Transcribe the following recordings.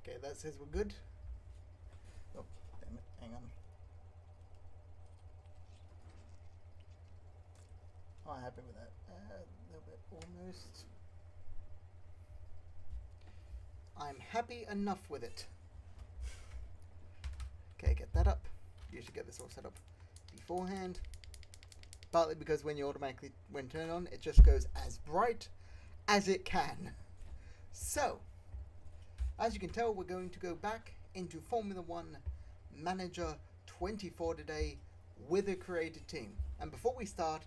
Okay, that says we're good. Oh, damn it. Hang on. Oh, I'm happy with that. A little bit almost. I'm happy enough with it. Okay, get that up. You should get this all set up beforehand. Partly because when turn on, it just goes as bright as it can. So, as you can tell, we're going to go back into Formula One Manager 24 today with a created team. And before we start,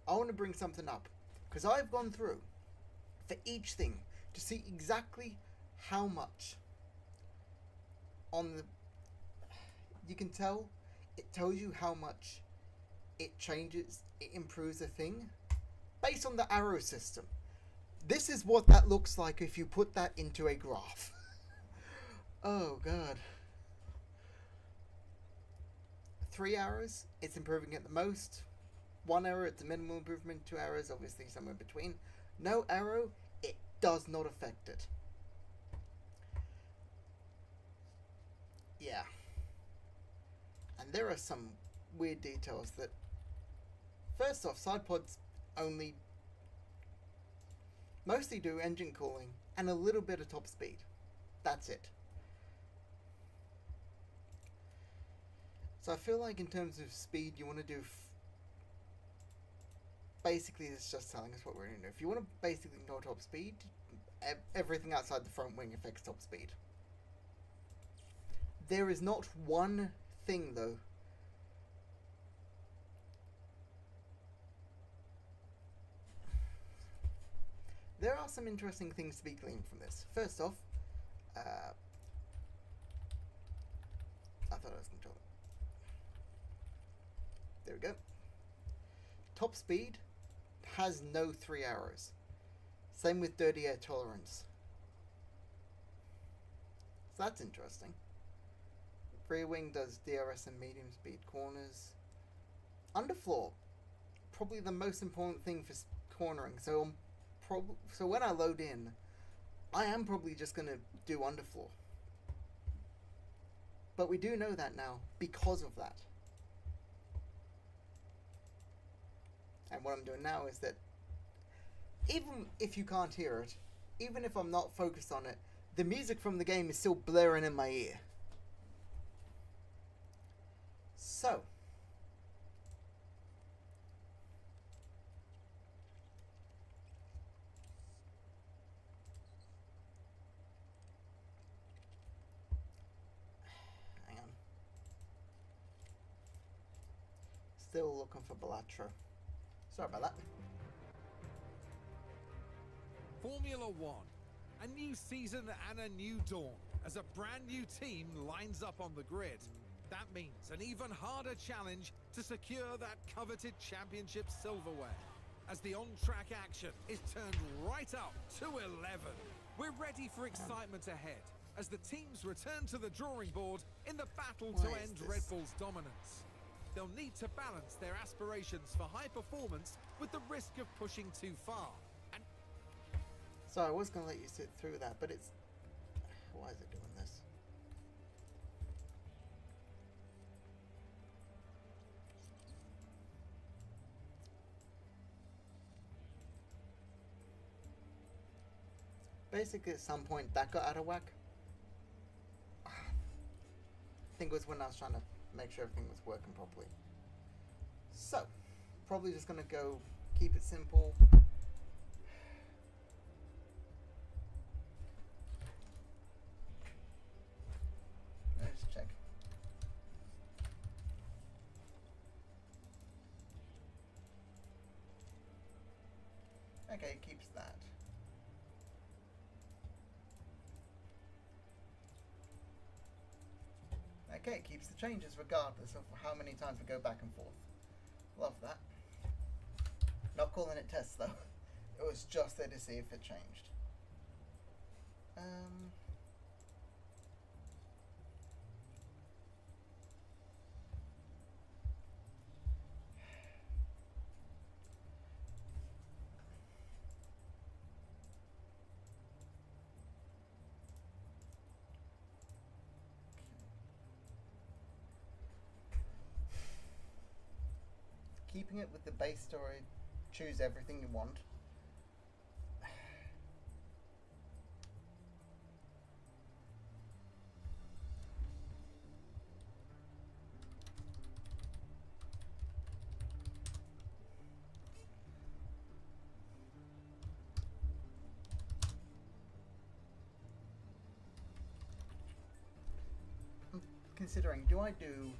I want to bring something up, because I've gone through for each thing to see exactly how much on the... You can tell, it tells you how much it changes, it improves a thing based on the arrow system. This is what that looks like if you put that into a graph. Oh god. 3 arrows, it's improving it the most. 1 arrow, it's a minimal improvement. 2 arrows, obviously somewhere between. No arrow, it does not affect it. Yeah. And there are some weird details that... First off, side pods only mostly do engine cooling and a little bit of top speed. That's it. So I feel like in terms of speed, you want to do... Basically, it's just telling us what we're going to do. If you want to basically ignore top speed, everything outside the front wing affects top speed. There is not one thing, though. There are some interesting things to be gleaned from this. First off, I thought I was controlling. There we go. Top speed has no 3 arrows. Same with dirty air tolerance. So that's interesting. Rear wing does DRS and medium speed corners. Underfloor, probably the most important thing for cornering. So when I load in, I am probably just going to do underfloor. But we do know that now because of that. And what I'm doing now is that, even if you can't hear it, even if I'm not focused on it, the music from the game is still blaring in my ear. So, hang on. Still looking for Balatro. Sorry about that. Formula One, a new season and a new dawn as a brand new team lines up on the grid. That means an even harder challenge to secure that coveted championship silverware, as the on-track action is turned right up to 11. We're ready for excitement ahead as the teams return to the drawing board in the battle to end Red Bull's dominance. They'll need to balance their aspirations for high performance with the risk of pushing too far. And so I was going to let you sit through that, but it's... Why is it doing this? Basically, at some point, that got out of whack. I think it was when I was trying to make sure everything was working properly. So, probably just going to go keep it simple. Let's check. Okay, it keeps that. Okay, it keeps the changes regardless of how many times we go back and forth. Love that. Not calling it tests though. It was just there to see if it changed. keeping it with the base story, choose everything you want. I'm considering, do I do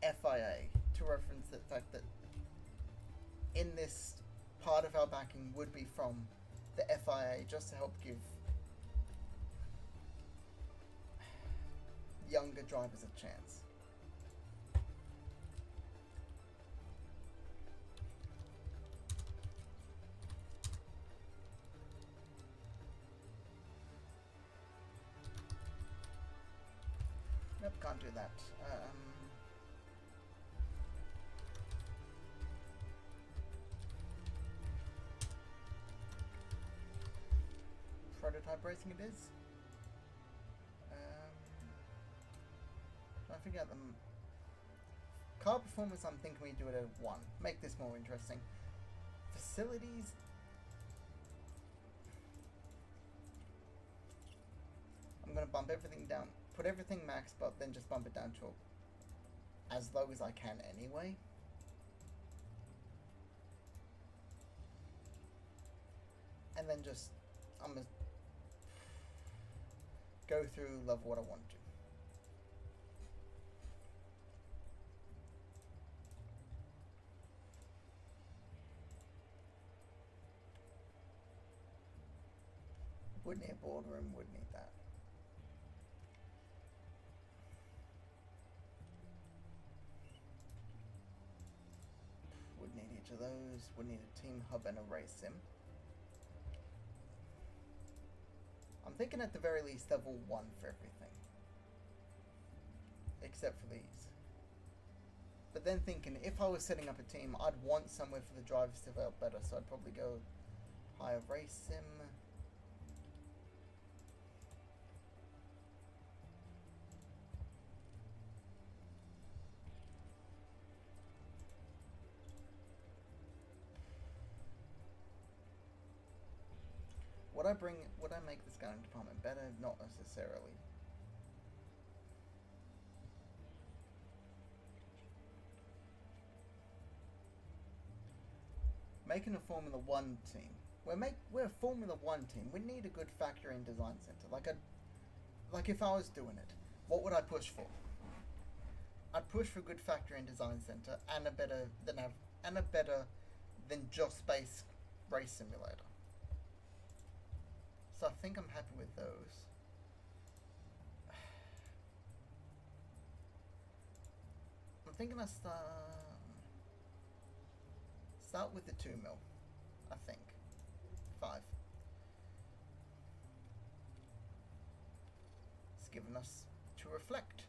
FIA to reference the fact that in this part of our backing would be from the FIA, just to help give younger drivers a chance. Nope, can't do that. Prototype racing it is. I figure out the car performance. I'm thinking we do it at 1. Make this more interesting. Facilities. I'm gonna bump everything down. Put everything max, but then just bump it down to as low as I can anyway. And then just I'm gonna go through level what I want to. Would need a boardroom, would need that. Would need each of those, would need a team hub and a race sim. I'm thinking at the very least level 1 for everything. Except for these. But then thinking, if I was setting up a team, I'd want somewhere for the drivers to develop better, so I'd probably go higher race sim. Would I make the scouting department better? Not necessarily. Making a Formula 1 team. We're a Formula 1 team. We need a good factory and design center. Like if I was doing it, what would I push for? I'd push for a good factory and design center and a better than just space race simulator. So I think I'm happy with those. I'm thinking I start with the 2 mil, I think. 5. It's given us to reflect.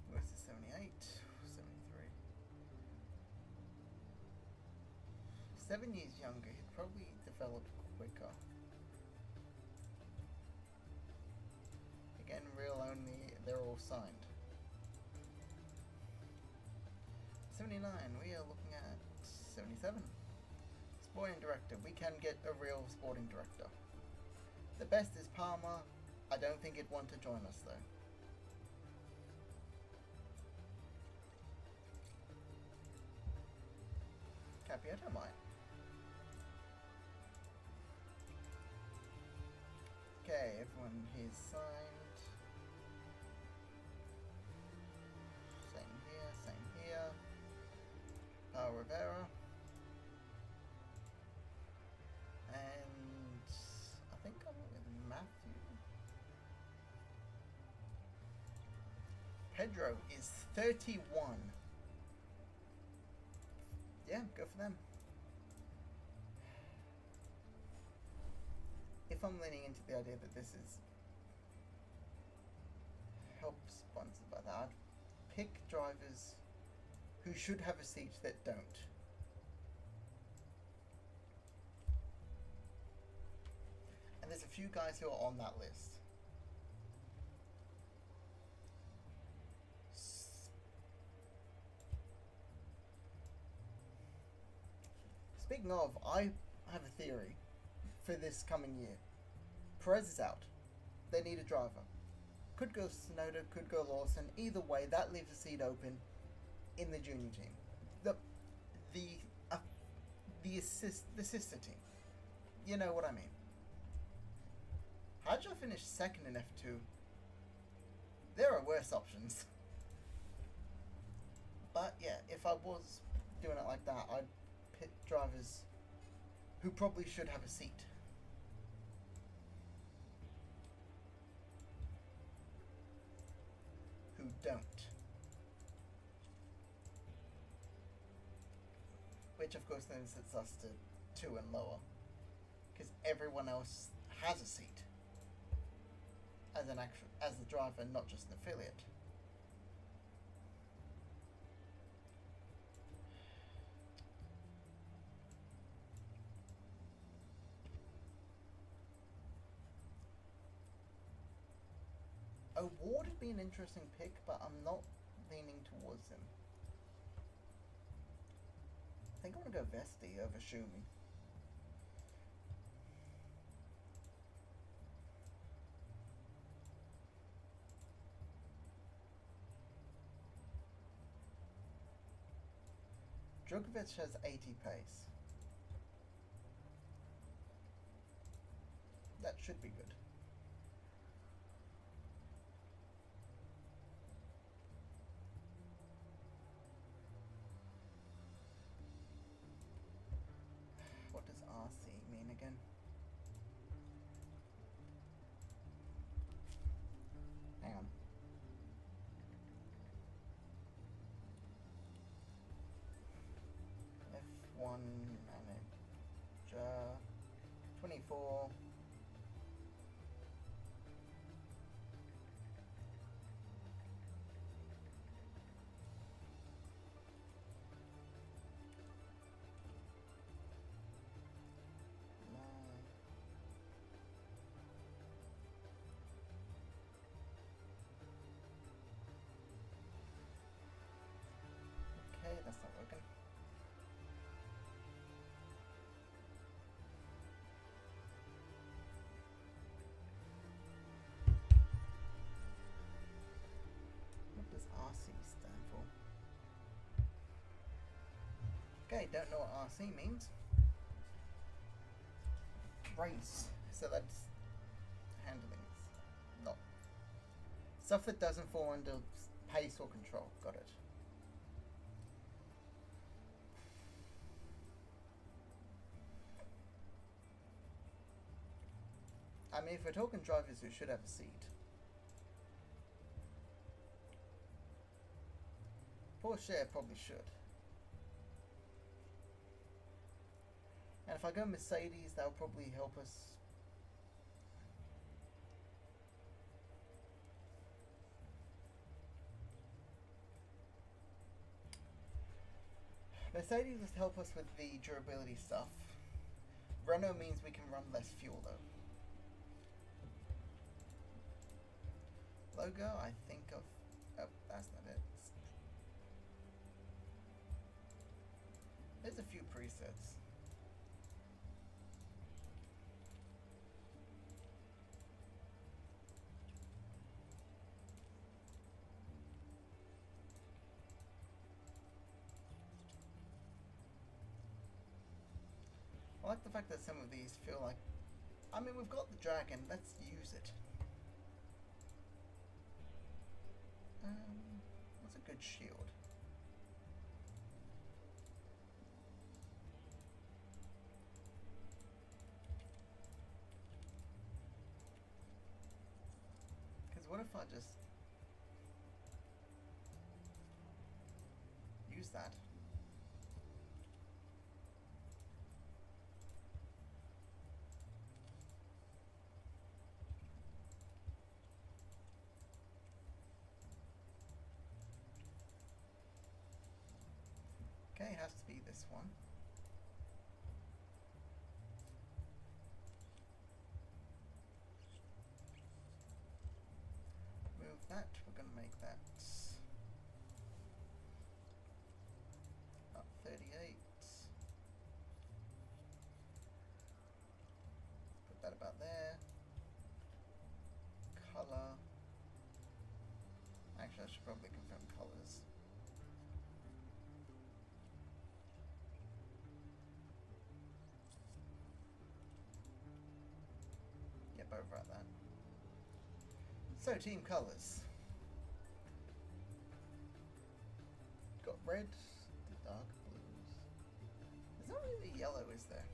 Where's the 78? 73. 7 years younger, he'd probably develop quicker. Again, real only, they're all signed. 79, we are looking at 77. Sporting director, we can get a real sporting director. The best is Palmer. I don't think he'd want to join us though. Capietto might. Okay, everyone here's signed. Same here, same here. Rivera. And I think I'm with Matthew. Pedro is 31. Yeah, go for them. If I'm leaning into the idea that this is help sponsored by that, I'd pick drivers who should have a seat that don't. And there's a few guys who are on that list. Speaking of, I have a theory for this coming year. Perez is out. They need a driver. Could go Tsunoda, could go Lawson. Either way, that leaves a seat open in the junior team. The sister team. You know what I mean. How'd you finish second in F2? There are worse options. But yeah, if I was doing it like that, I'd pit drivers who probably should have a seat. Who don't. Which of course then sets us to 2 and lower. Because everyone else has a seat. As the driver, not just an affiliate. O'Ward would be an interesting pick, but I'm not leaning towards him. I think I want to go Vesti over Schumi. Djokovic has 80 pace. That should be good. What does RC mean again? Hang on. F1 manager 24. Okay, that's not working. What does RC stand for? Okay, don't know what RC means. Race. So that's handling. Not stuff that doesn't fall under pace or control. Got it. I mean, if we're talking drivers who should have a seat, Porsche probably should. And if I go Mercedes, that'll probably help us. Mercedes will help us with the durability stuff. Renault means we can run less fuel though. Logo, I think of... Oh, that's not it. There's a few presets. I like the fact that some of these feel like... I mean, we've got the Dragon, let's use it. What's a good shield? Because what if I just use that? Okay, has to be this one. Move that. We're going to make that about 38. Put that about there. Color. Actually, I should probably confirm colors. Yep, over at that. So, team colors. Got red, the dark blues. There's not really yellow, is there?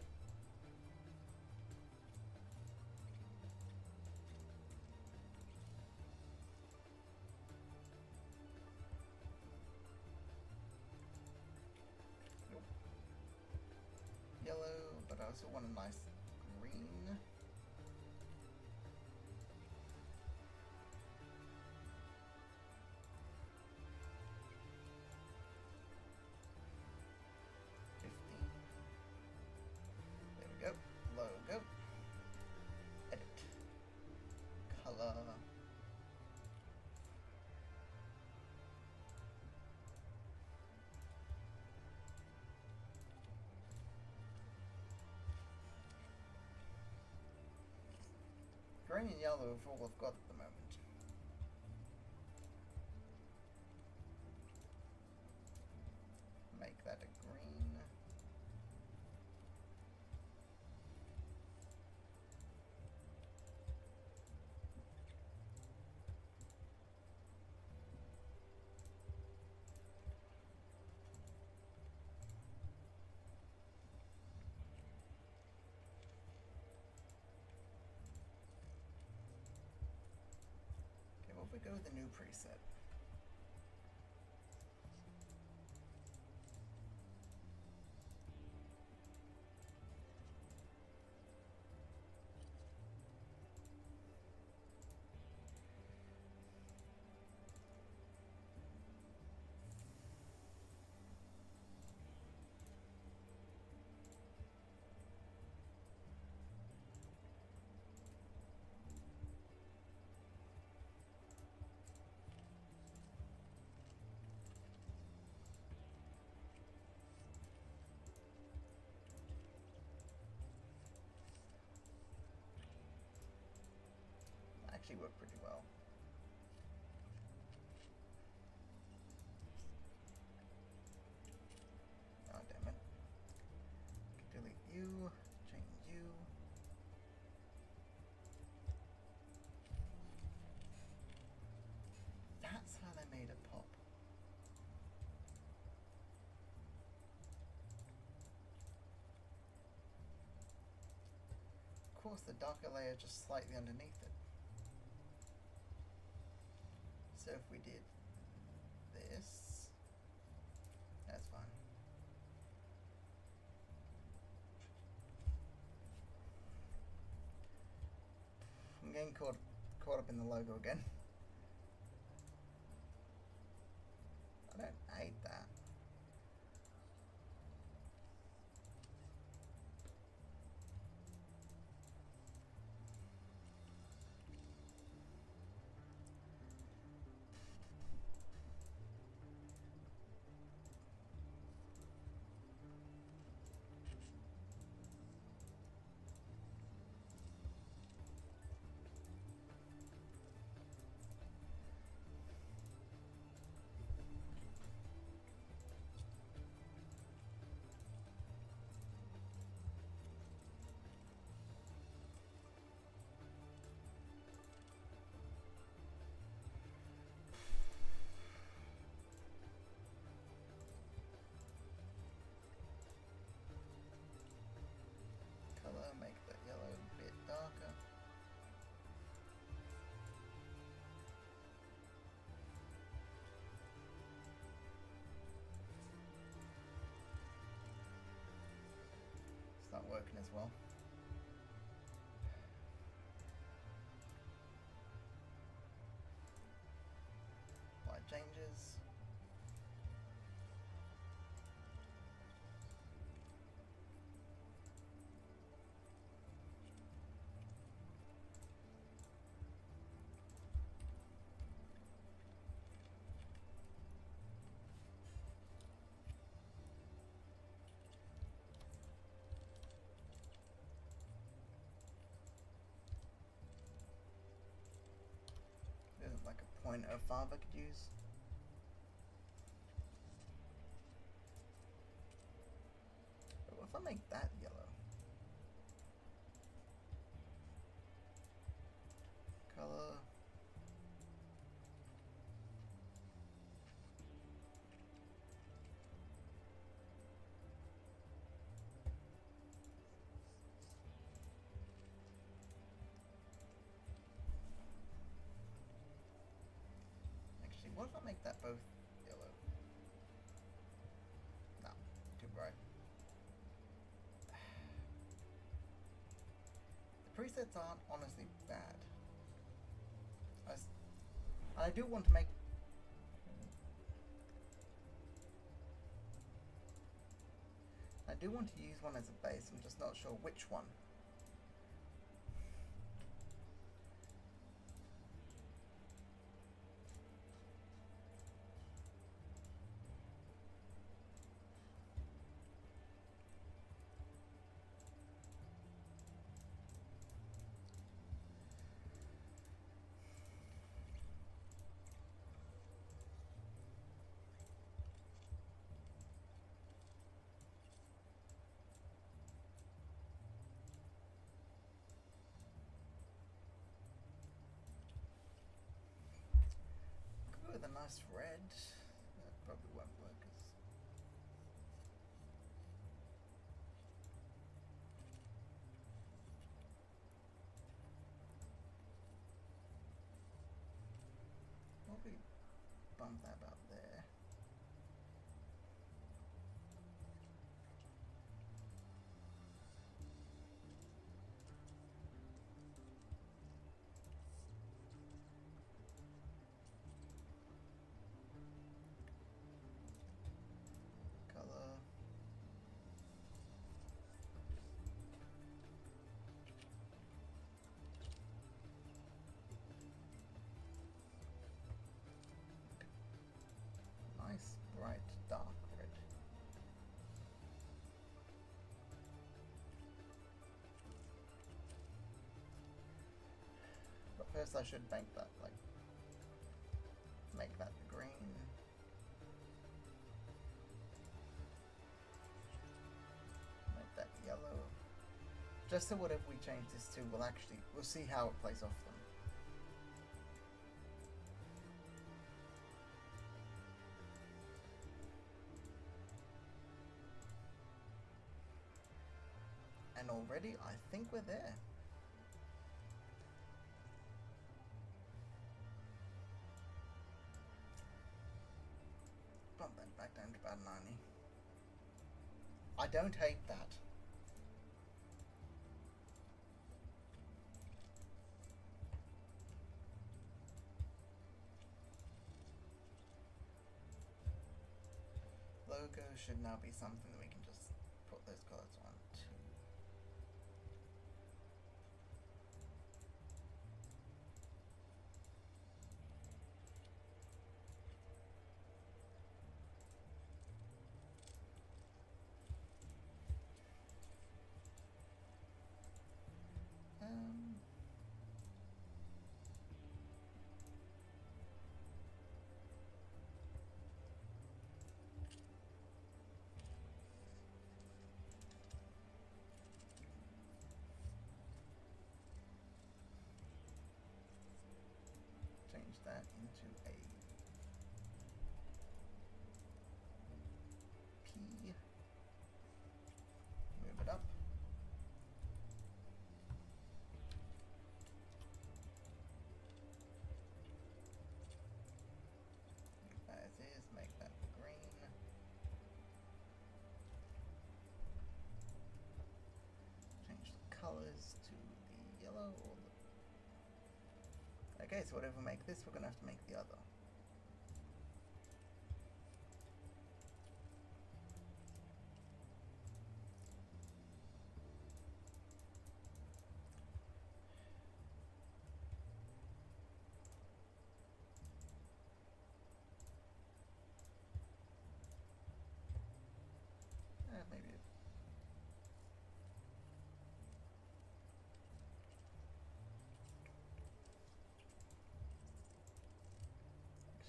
Nope. Yellow, but I also want a nice green. Logo. Edit. Color. Green and yellow are all I've got at the moment. Make that a green. What if we go with the new preset? Actually worked pretty well. Oh, damn it. Delete you, change you. That's how they made it pop. Of course, the darker layer just slightly underneath it. So if we did this, that's fine. I'm getting caught up in the logo again. I don't hate that. Make that yellow a bit darker. It's not working as well. Light changes. .05 I could use. But if I make that yellow, color, actually, what if I make that both yellow? No, too bright. The presets aren't honestly bad. I do want to make... I do want to use one as a base, I'm just not sure which one. With a nice red, that probably won't work. Probably bump that about there. Color. Nice, bright, dark red. But first I should make that, like, make that green. Make that yellow. Just so whatever we change this to, we'll see how it plays off them. And already, I think we're there. Bump that back down to about 90. I don't hate that. Logo should now be something that we can just put those colors on to. Change that into a P. Move it up. As is, make that green. Change the colors to the yellow or the... Okay, so whatever we make this, we're gonna have to make the other. Maybe.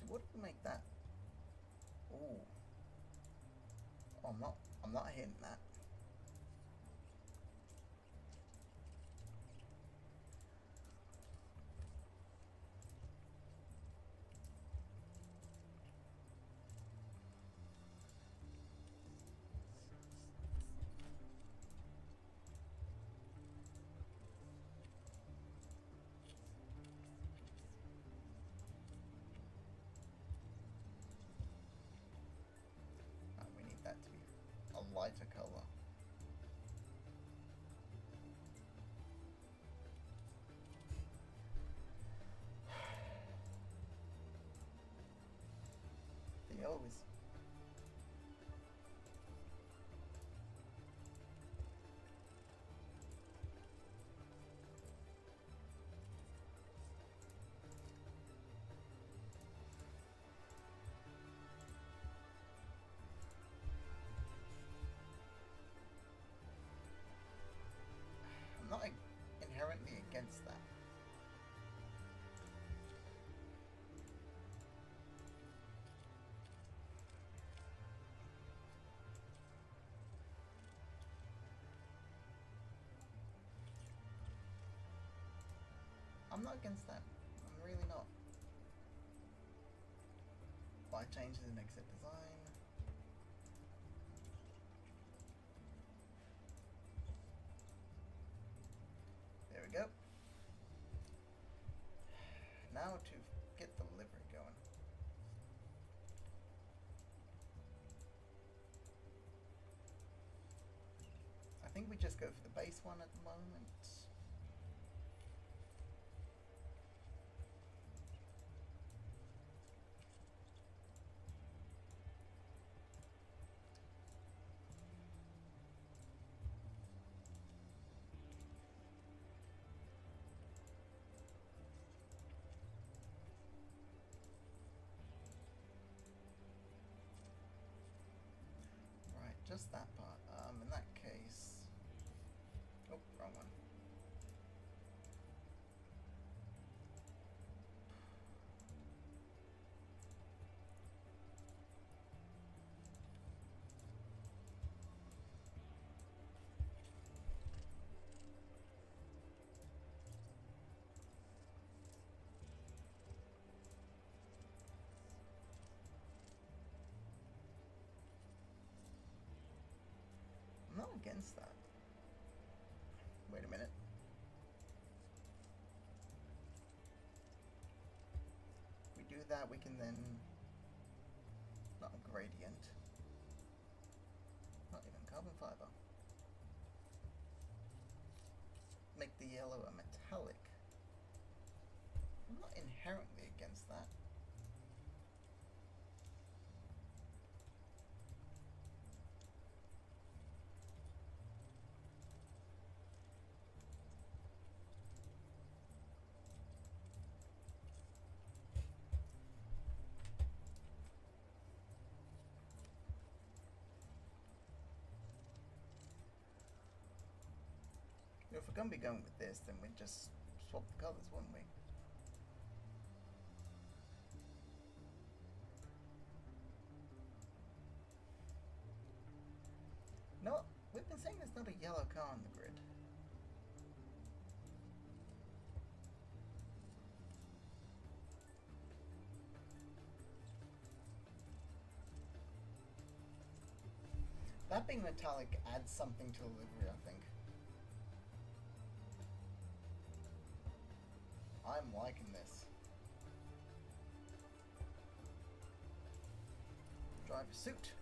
Actually, what did we make that? Ooh. Oh, I'm not hitting that. We need that to be a lighter color. The yellow is... I'm not inherently against that. I'm not against that. I'm really not. Light changes and exit design. There we go. Now to get the livery going. I think we just go for the base one at the moment. Just that part. In that case... Oh, wrong one. I'm not against that. Wait a minute. We do that, we can then... Not a gradient. Not even carbon fiber. Make the yellow a metallic. I'm not inherently against that. If we're going to be going with this, then we'd just swap the colours, wouldn't we? No, we've been saying there's not a yellow car on the grid. That being metallic adds something to the livery, I think. I'm liking this. Driver suit.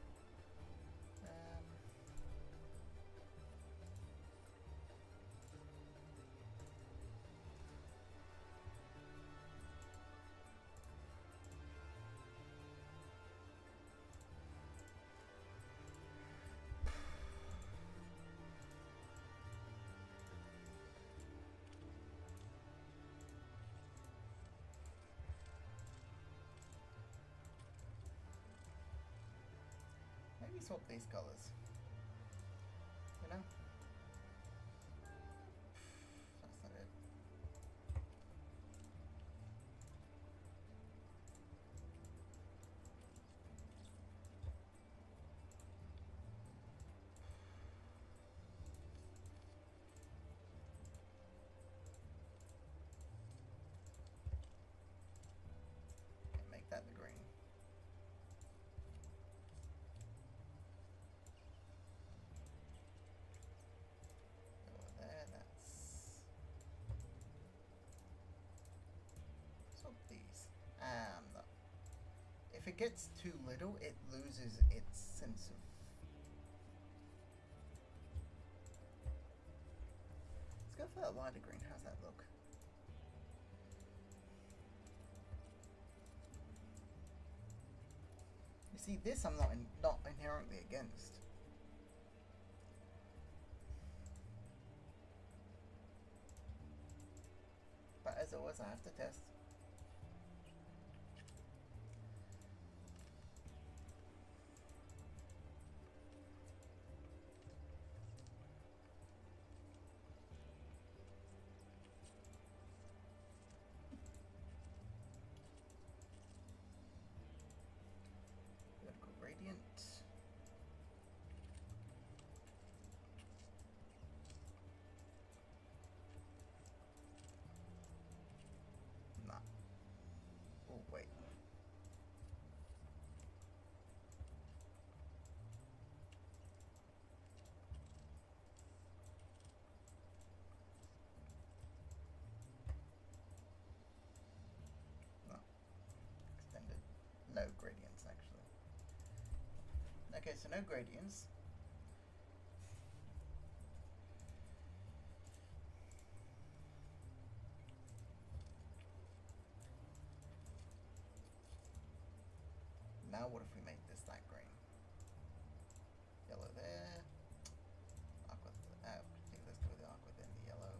Maybe swap these colors. You know? That's not it. if it gets too little, it loses its sense of... Let's go for that lighter green. How's that look? You see, this I'm not inherently against. But as always, I have to test. Vertical gradient. Nah. Oh, wait. No. Extended. No gradients, actually. Okay, so no gradients. Now what if we make this light green? Yellow there. Aqua, let's go with the aqua, then the yellow.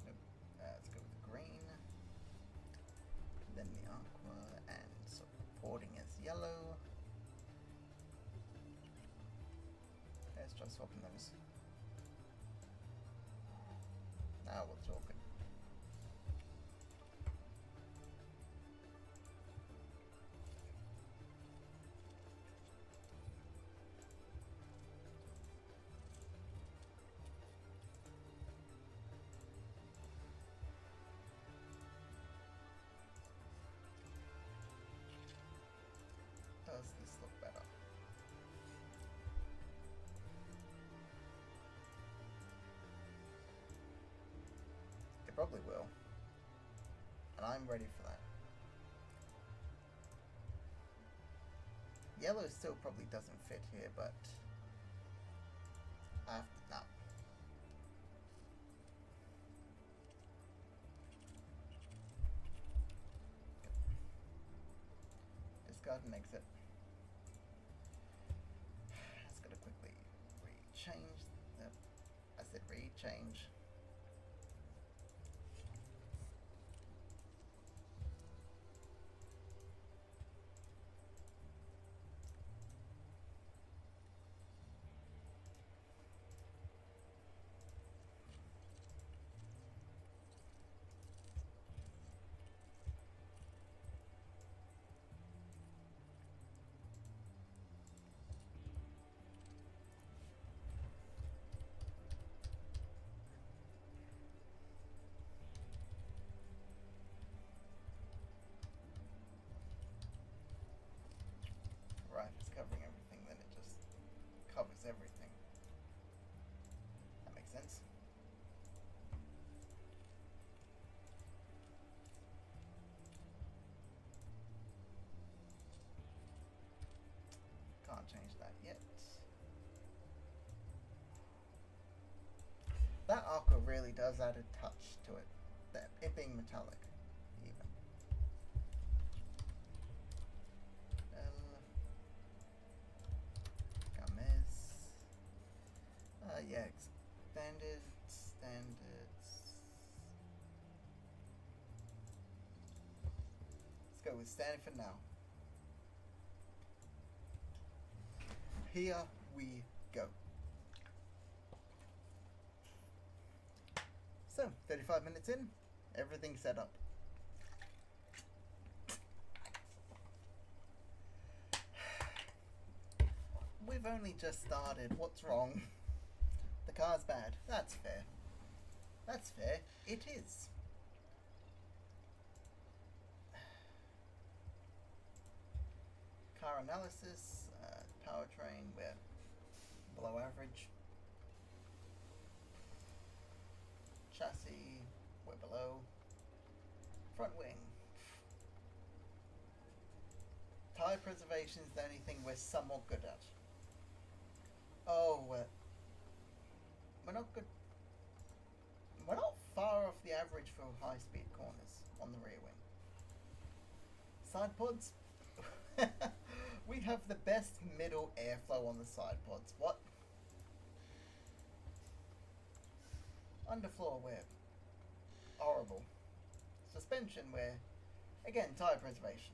Nope. Let's go with the green. Then the aqua, and supporting as yellow. Let's try swapping those. Now we're talking. Does this look better? It probably will. And I'm ready for that. Yellow still probably doesn't fit here, but I have to, no. Discard and exit. Just gotta quickly re-change. I said re-change. Right, if it's covering everything, then it just covers everything. That makes sense. Can't change that yet. That aqua really does add a touch to it. That it being metallic, even. Yeah, standards. Let's go with standard for now. Here we go. So, 35 minutes in, everything's set up. We've only just started. What's wrong? The car's bad. That's fair. That's fair. It is. Car analysis, powertrain, we're below average. Chassis, we're below. Front wing. Tire preservation is the only thing we're somewhat good at. Oh, we're not good. We're not far off the average for high-speed corners on the rear wing. Side pods. We have the best middle airflow on the side pods. What? Underfloor, we're horrible. Suspension, we're, again, tire preservation.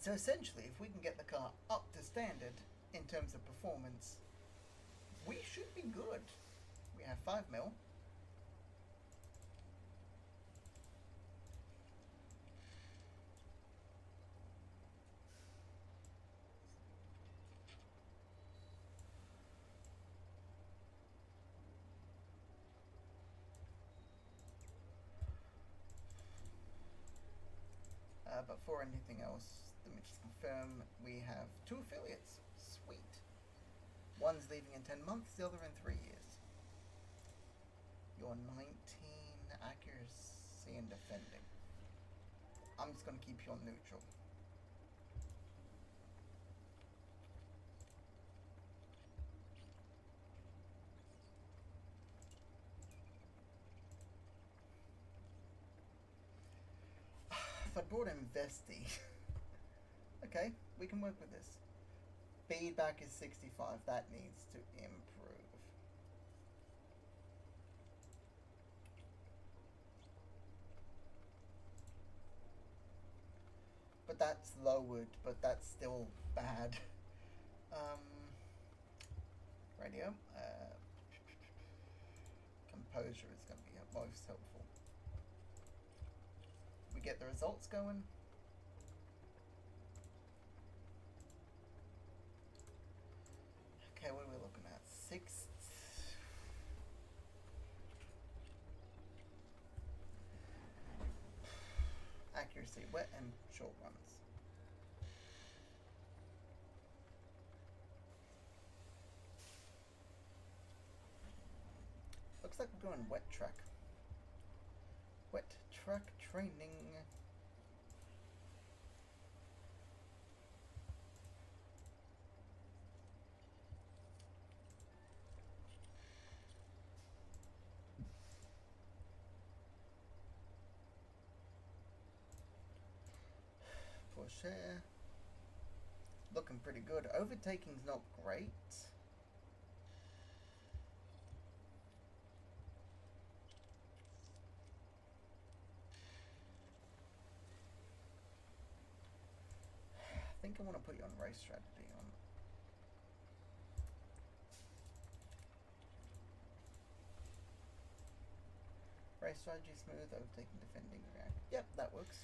So essentially, if we can get the car up to standard in terms of performance, we should be good. We have 5 mil. But for anything else, let me just confirm we have 2 affiliates. Sweet. One's leaving in 10 months, the other in 3 years. You're 19 accuracy and defending. I'm just going to keep you on neutral. If I brought in Vesti, okay, we can work with this. Feedback is 65. That needs to improve. But that's lowered, but that's still bad. Radio. Composure is going to be most helpful. We get the results going. Okay, what are we looking at? 6th. Accuracy, wet and short runs. Looks like we're going wet track. Wet track training. Porsche. Looking pretty good. Overtaking's not great. I think I want to put you on race strategy on. Race strategy smooth, overtaking, defending, react. Yep, that works.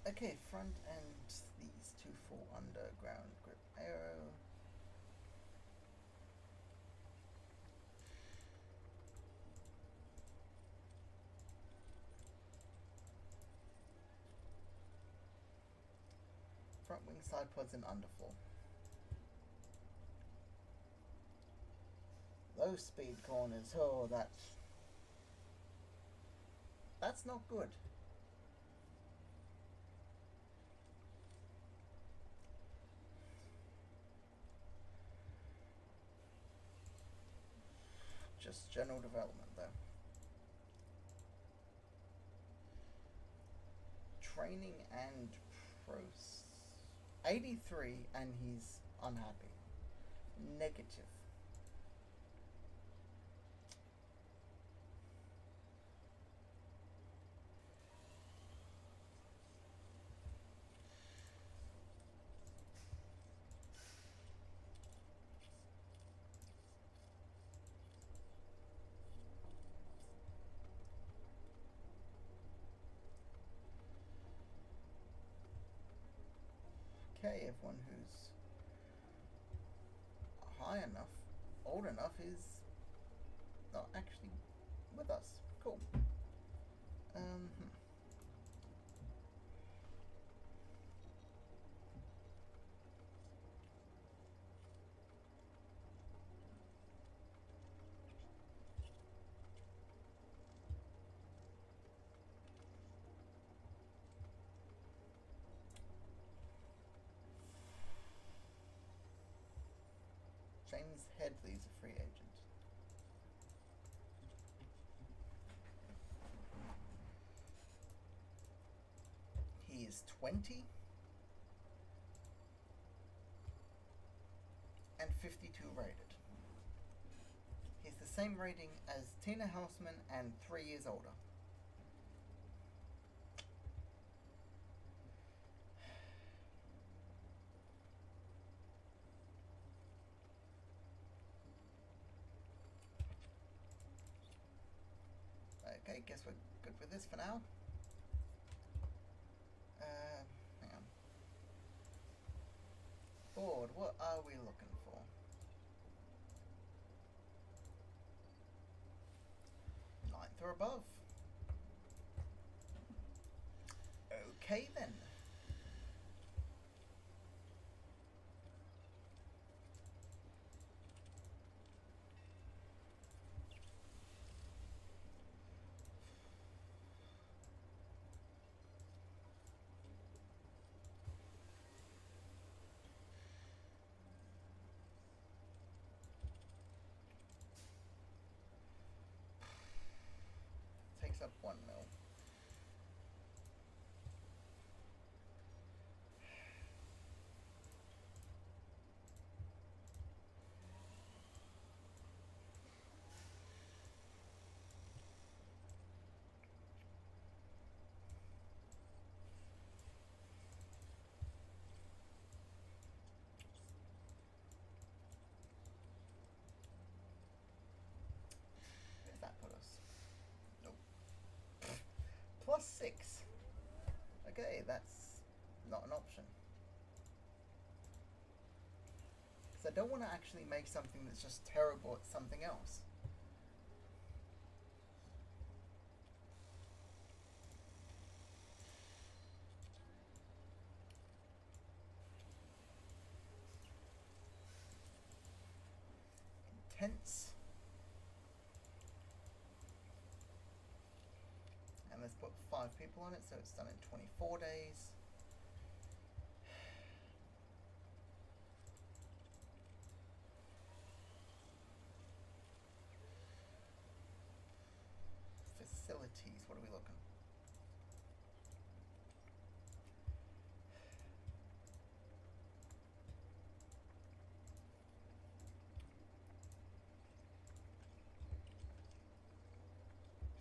Okay, front end, these 2 full underground grip aero. Front wing, side pods, and underfloor. Low speed corners, oh, that's not good. Just general development though. Training and pros. 83 and he's unhappy. Negative. Okay, everyone who's high enough old enough is not actually with us. Cool. James Headley's a free agent. He is 20 and 52 rated. He's the same rating as Tina Houseman and 3 years older. Okay, guess we're good with this for now. Hang on. Board, what are we looking for? Ninth or above. Okay then. Takes up 1 mil. Where's that put us? Nope. +6. Okay, that's not an option. Because I don't want to actually make something that's just terrible at something else. Intense. And let's put 5 people on it, so it's done in 24 days. Facilities, what are we looking?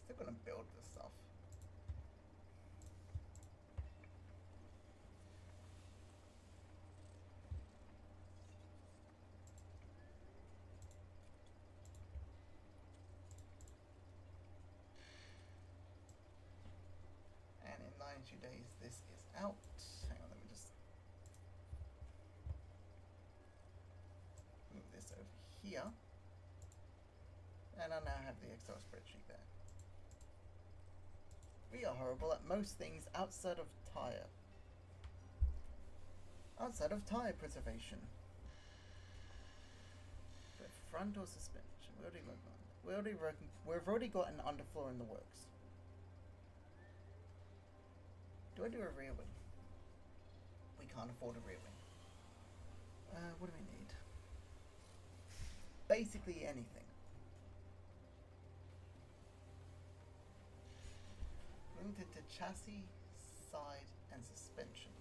Still gonna build this stuff. And in 92 days, this is out. Hang on, let me just move this over here. And I now have the Excel spreadsheet there. We are horrible at most things outside of tire. Outside of tire preservation. But front or suspension? We've already got an underfloor in the works. Do I do a rear wing? We can't afford a rear wing. What do we need? Basically anything. Limited to chassis, side, and suspension.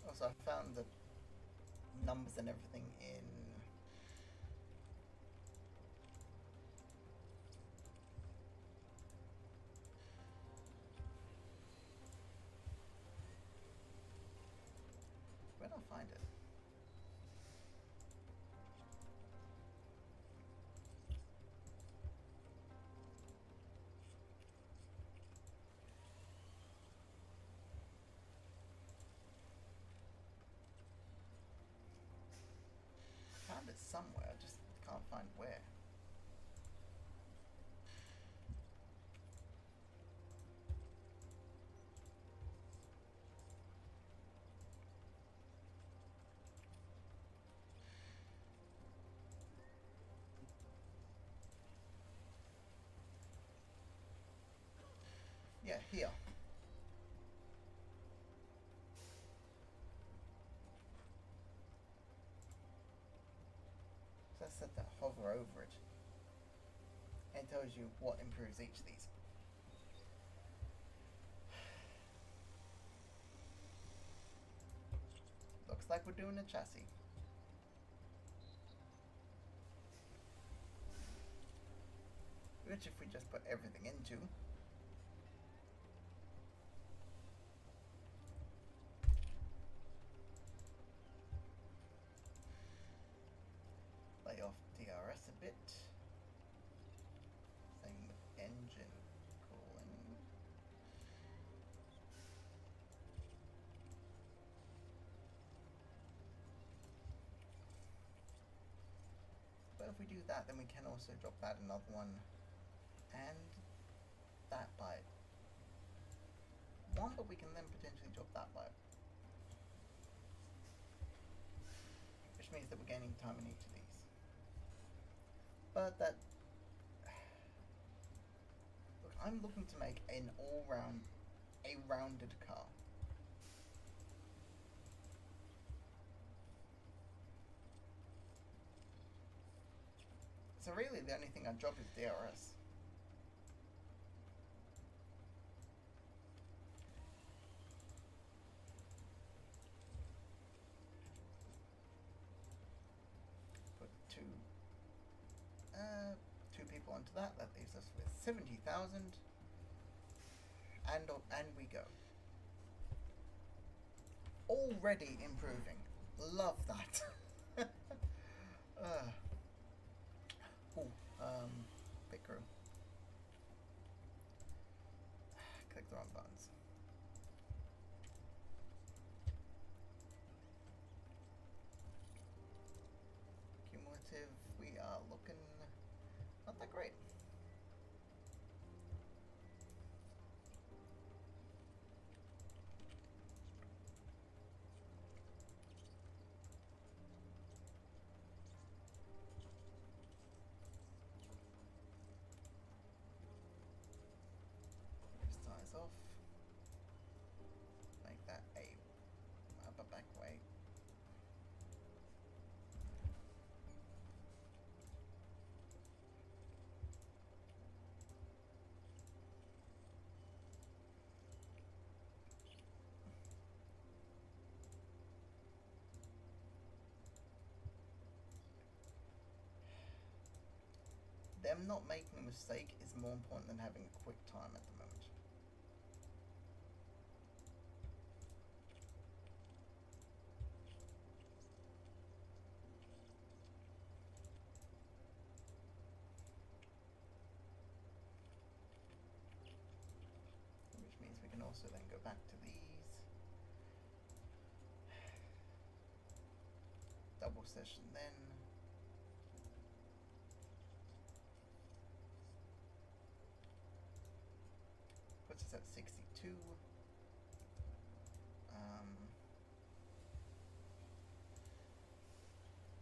Also, I found the numbers and everything in where'd I find it? Found it somewhere, I just can't find where. Yeah, here. So I set that hover over it. And it tells you what improves each of these. Looks like we're doing a chassis. Which if we just put everything into, lay off DRS a bit. Same with engine cooling. But if we do that, then we can also drop that another one and that by one, but we can then potentially drop that by, which means that we're gaining time in each of these. But that, look, I'm looking to make an all-round, a rounded car. So really the only thing I drop is DRS. Put two people onto that. That leaves us with 70,000. And we go. Already improving. Love that. Pit crew. Click the wrong buttons. Cumulative, we are looking not that great. Off. Make that a upper back way. Them not making a mistake is more important than having a quick time at the moment. Also then go back to these. Double session then. Puts us at 62.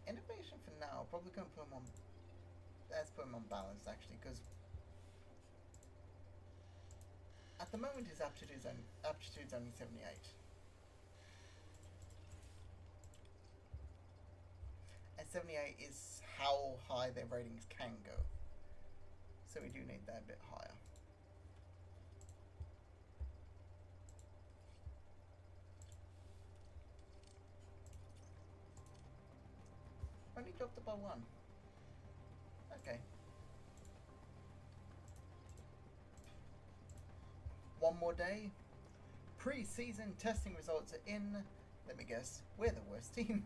Innovation for now, probably going to put them on, let's put them on balance actually, because at the moment his aptitude's only 78. And 78 is how high their ratings can go. So we do need that a bit higher. Only dropped it by 1. Okay. One more day. Pre-season testing results are in. Let me guess, we're the worst team.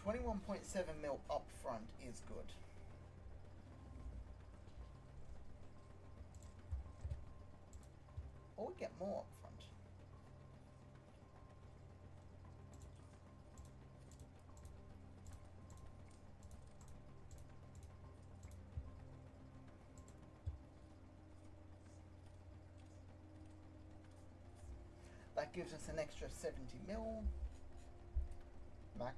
21.7 mil up front is good. Or we get more up front. That gives us an extra 70 mil max.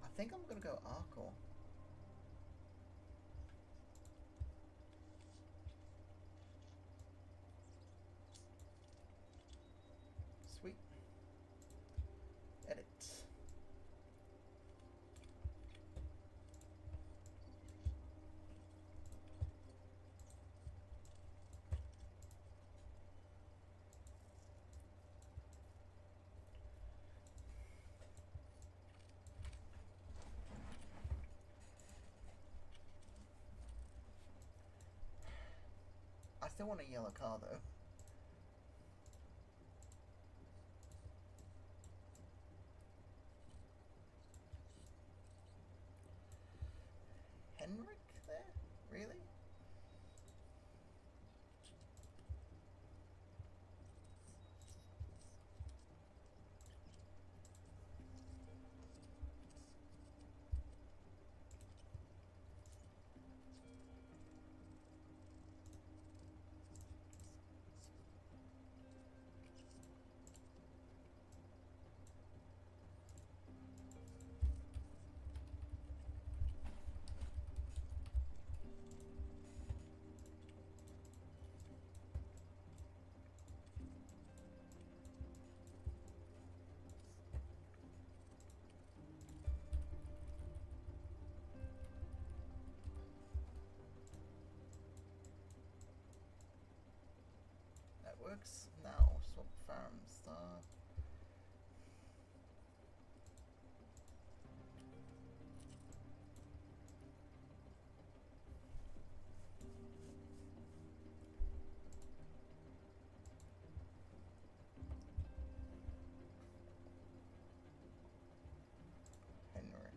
I think I'm gonna go Arcor. Sweet. Edit. I still want a yellow car though. Henrik there? Really? That works. Now swap farm star. Henrik.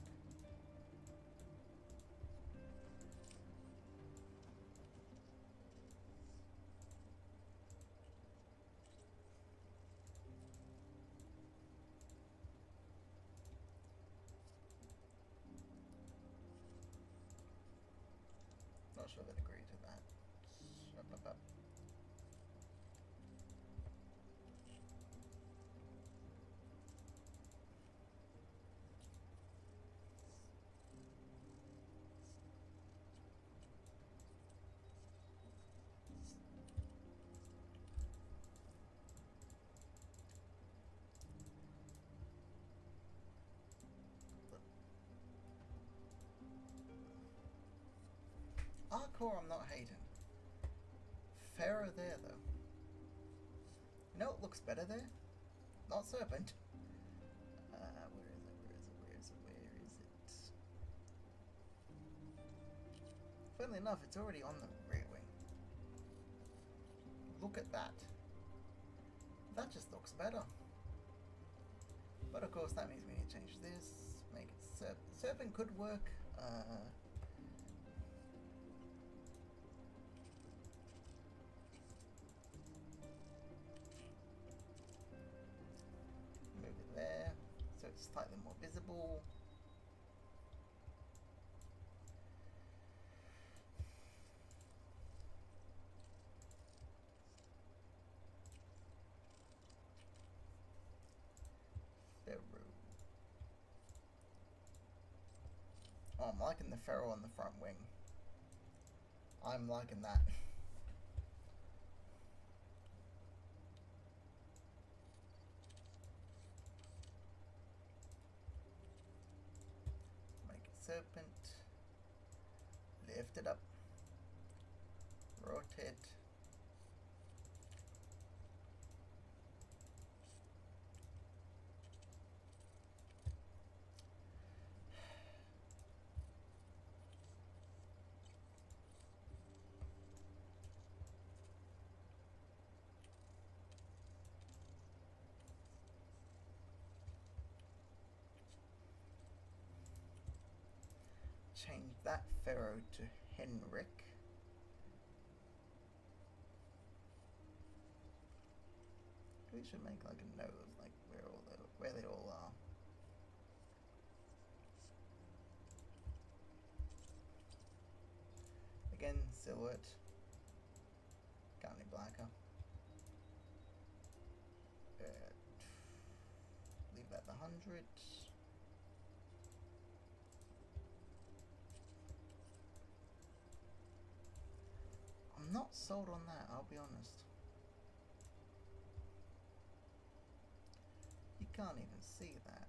Not sure they'd agree to that. Up. Arcor I'm not hating. Pharaoh there though. You know what looks better there? Not Serpent. Where is it? Funnily enough, it's already on the rear wing. Look at that. That just looks better. But of course that means we need to change this. Make it Serpent. Serpent could work. Move it there so it's slightly more visible. Oh, I'm liking the Pharaoh on the front wing. I'm liking that. Make it Serpent. Lift it up. Rotate. change that pharaoh to Henrik. We should make like a note of like where they all are. Again, silhouette. Got any blacker? Leave that the 100. I'm not sold on that, I'll be honest. You can't even see that.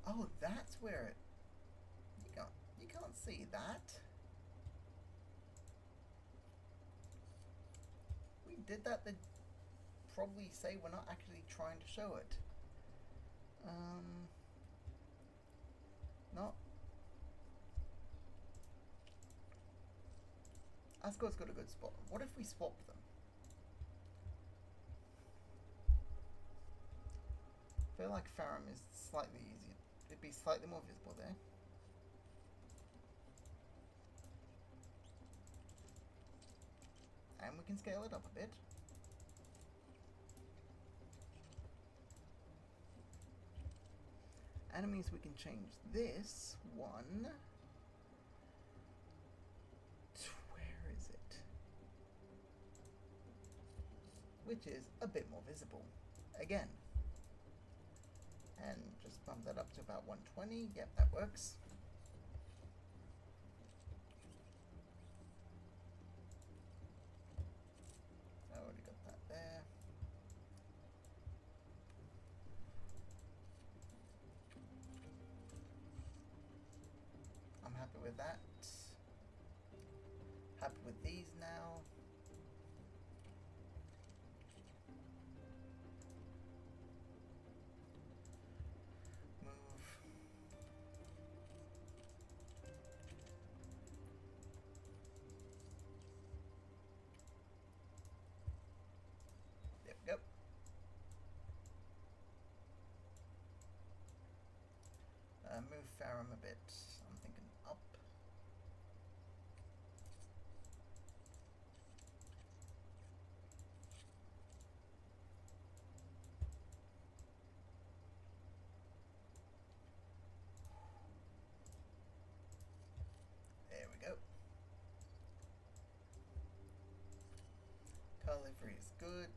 Oh, that's where it... You can't see that. We did that to probably say we're not actually trying to show it. No. Asgard's got a good spot. What if we swap them? I feel like Farum is slightly easier. It'd be slightly more visible there. And we can scale it up a bit. Enemies, we can change this one. Where is it? Which is a bit more visible. Again. And just bump that up to about 120. Yep, that works. I already got that there. I'm happy with that. Happy with these now. Move Farum a bit. I'm thinking up. There we go. Calibri is good.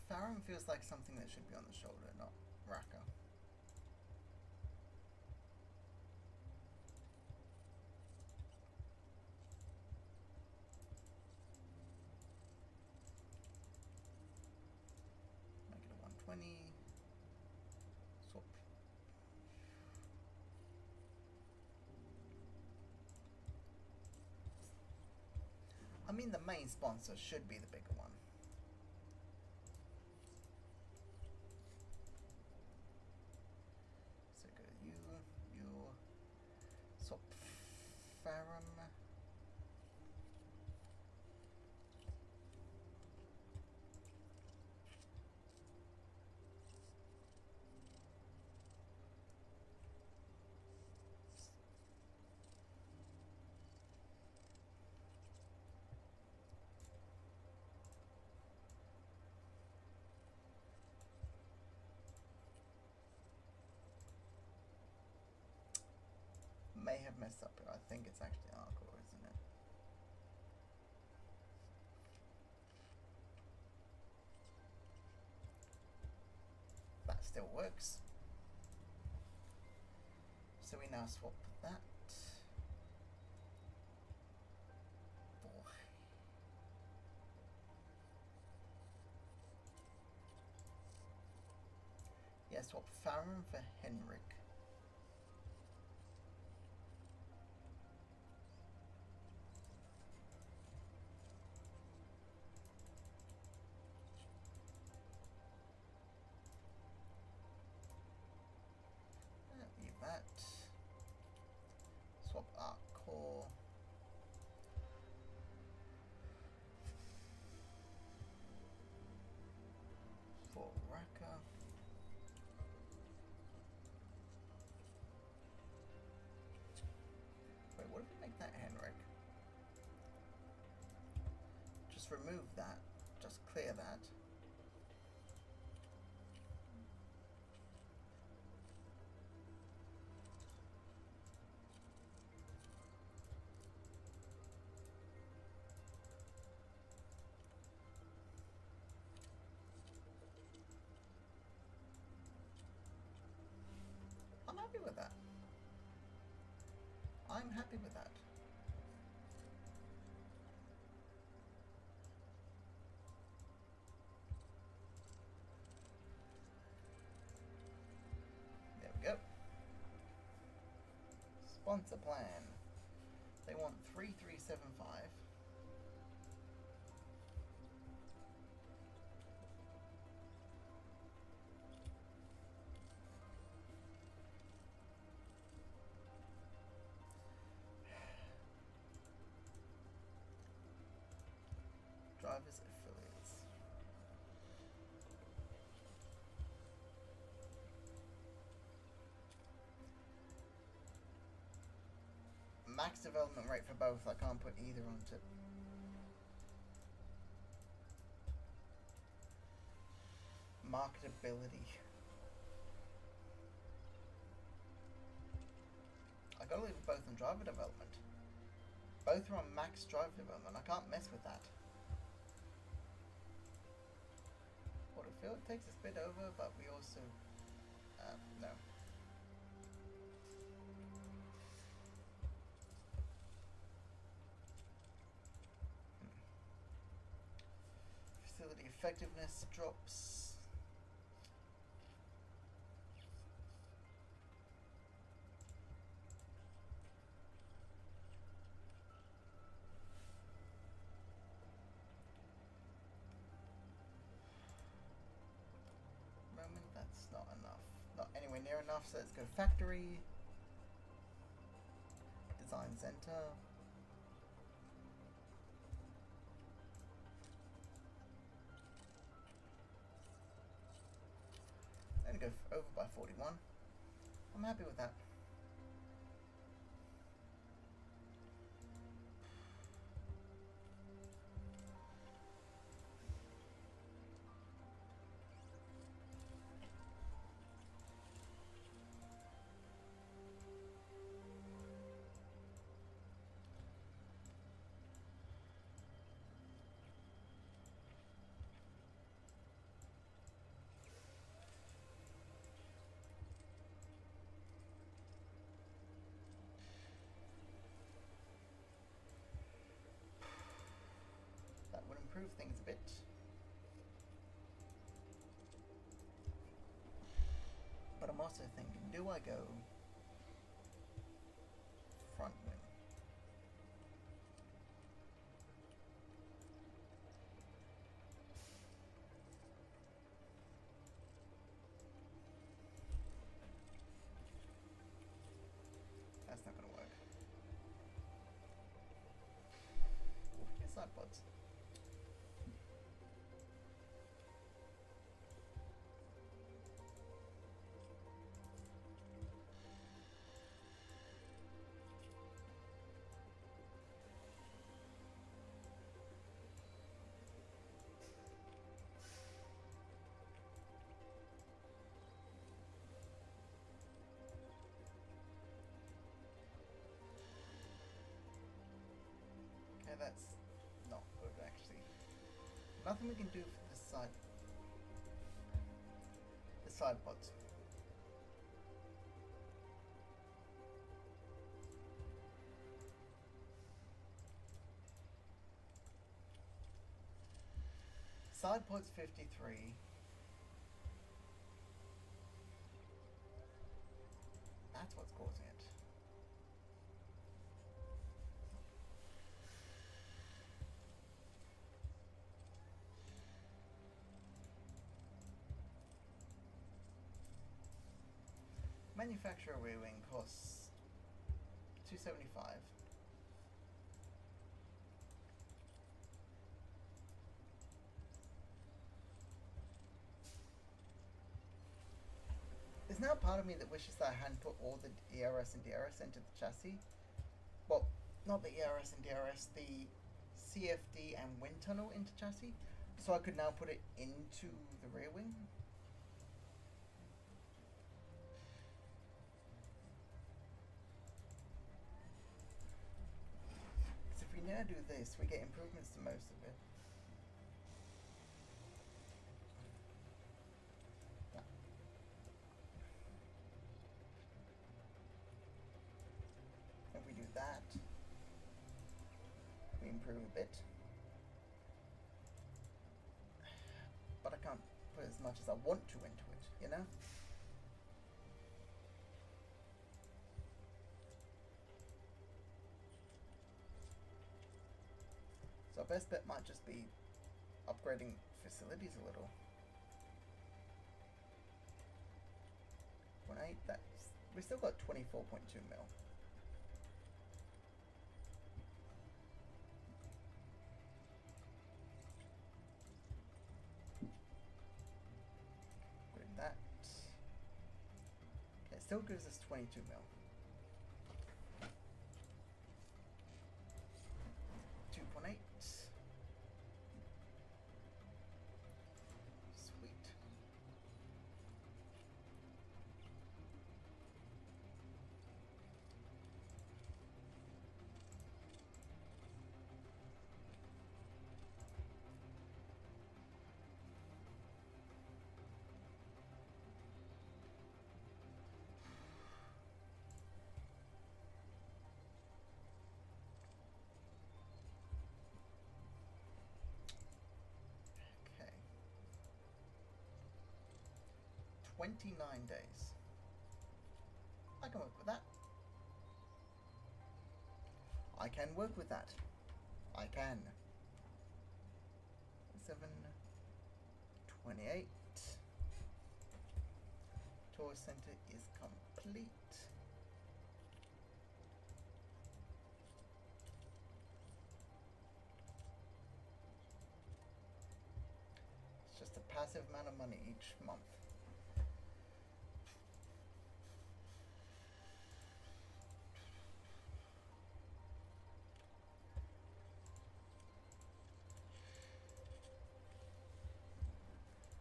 Farum feels like something that should be on the shoulder, not Raka. Make it a 120. Swap. I mean, the main sponsor should be the bigger one. Swap Farum. May have messed up here. I think it's actually Arcor, isn't it? That still works. So we now swap that. Boy. Yeah, swap Farron for Henrik. Leave that. Swap Arc Core. For Raka. Wait, what if we make that Henrik? Just remove that. Just clear that. I'm happy with that. I'm happy with that. There we go. Sponsor plan. They want 3375. Drivers affiliates. Max development rate for both. I can't put either onto. Marketability. I gotta leave both on driver development. Both are on max driver development. I can't mess with that. Autofield takes a bit over, but we also no. Facility effectiveness drops. That's not enough. Not anywhere near enough, so let's go factory. Design center. Then go over by 41. I'm happy with that. Improve things a bit. But I'm also thinking, do I go front wing? That's not gonna work. Get side pods. Okay, that's not good actually. Nothing we can do for this side. The side pods. Side pods 53. Manufacturer rear wing costs $275. There's now part of me that wishes that I hadn't put all the ERS and DRS into the chassis. Well, not the ERS and DRS, the CFD and wind tunnel into chassis, so I could now put it into the rear wing. So if we now do this, we get improvements to most of it. If we do that, we improve a bit. But I can't put as much as I want to into it, you know? So our best bet might just be upgrading facilities a little. 0.8, that's... we still got 24.2 mil. That. Okay, it still gives us 22 mil. 2.8. Sweet. Okay. 29 days. I can work with that. I can work with that. I can. 7, 28. Tour center is complete. It's just a passive amount of money each month.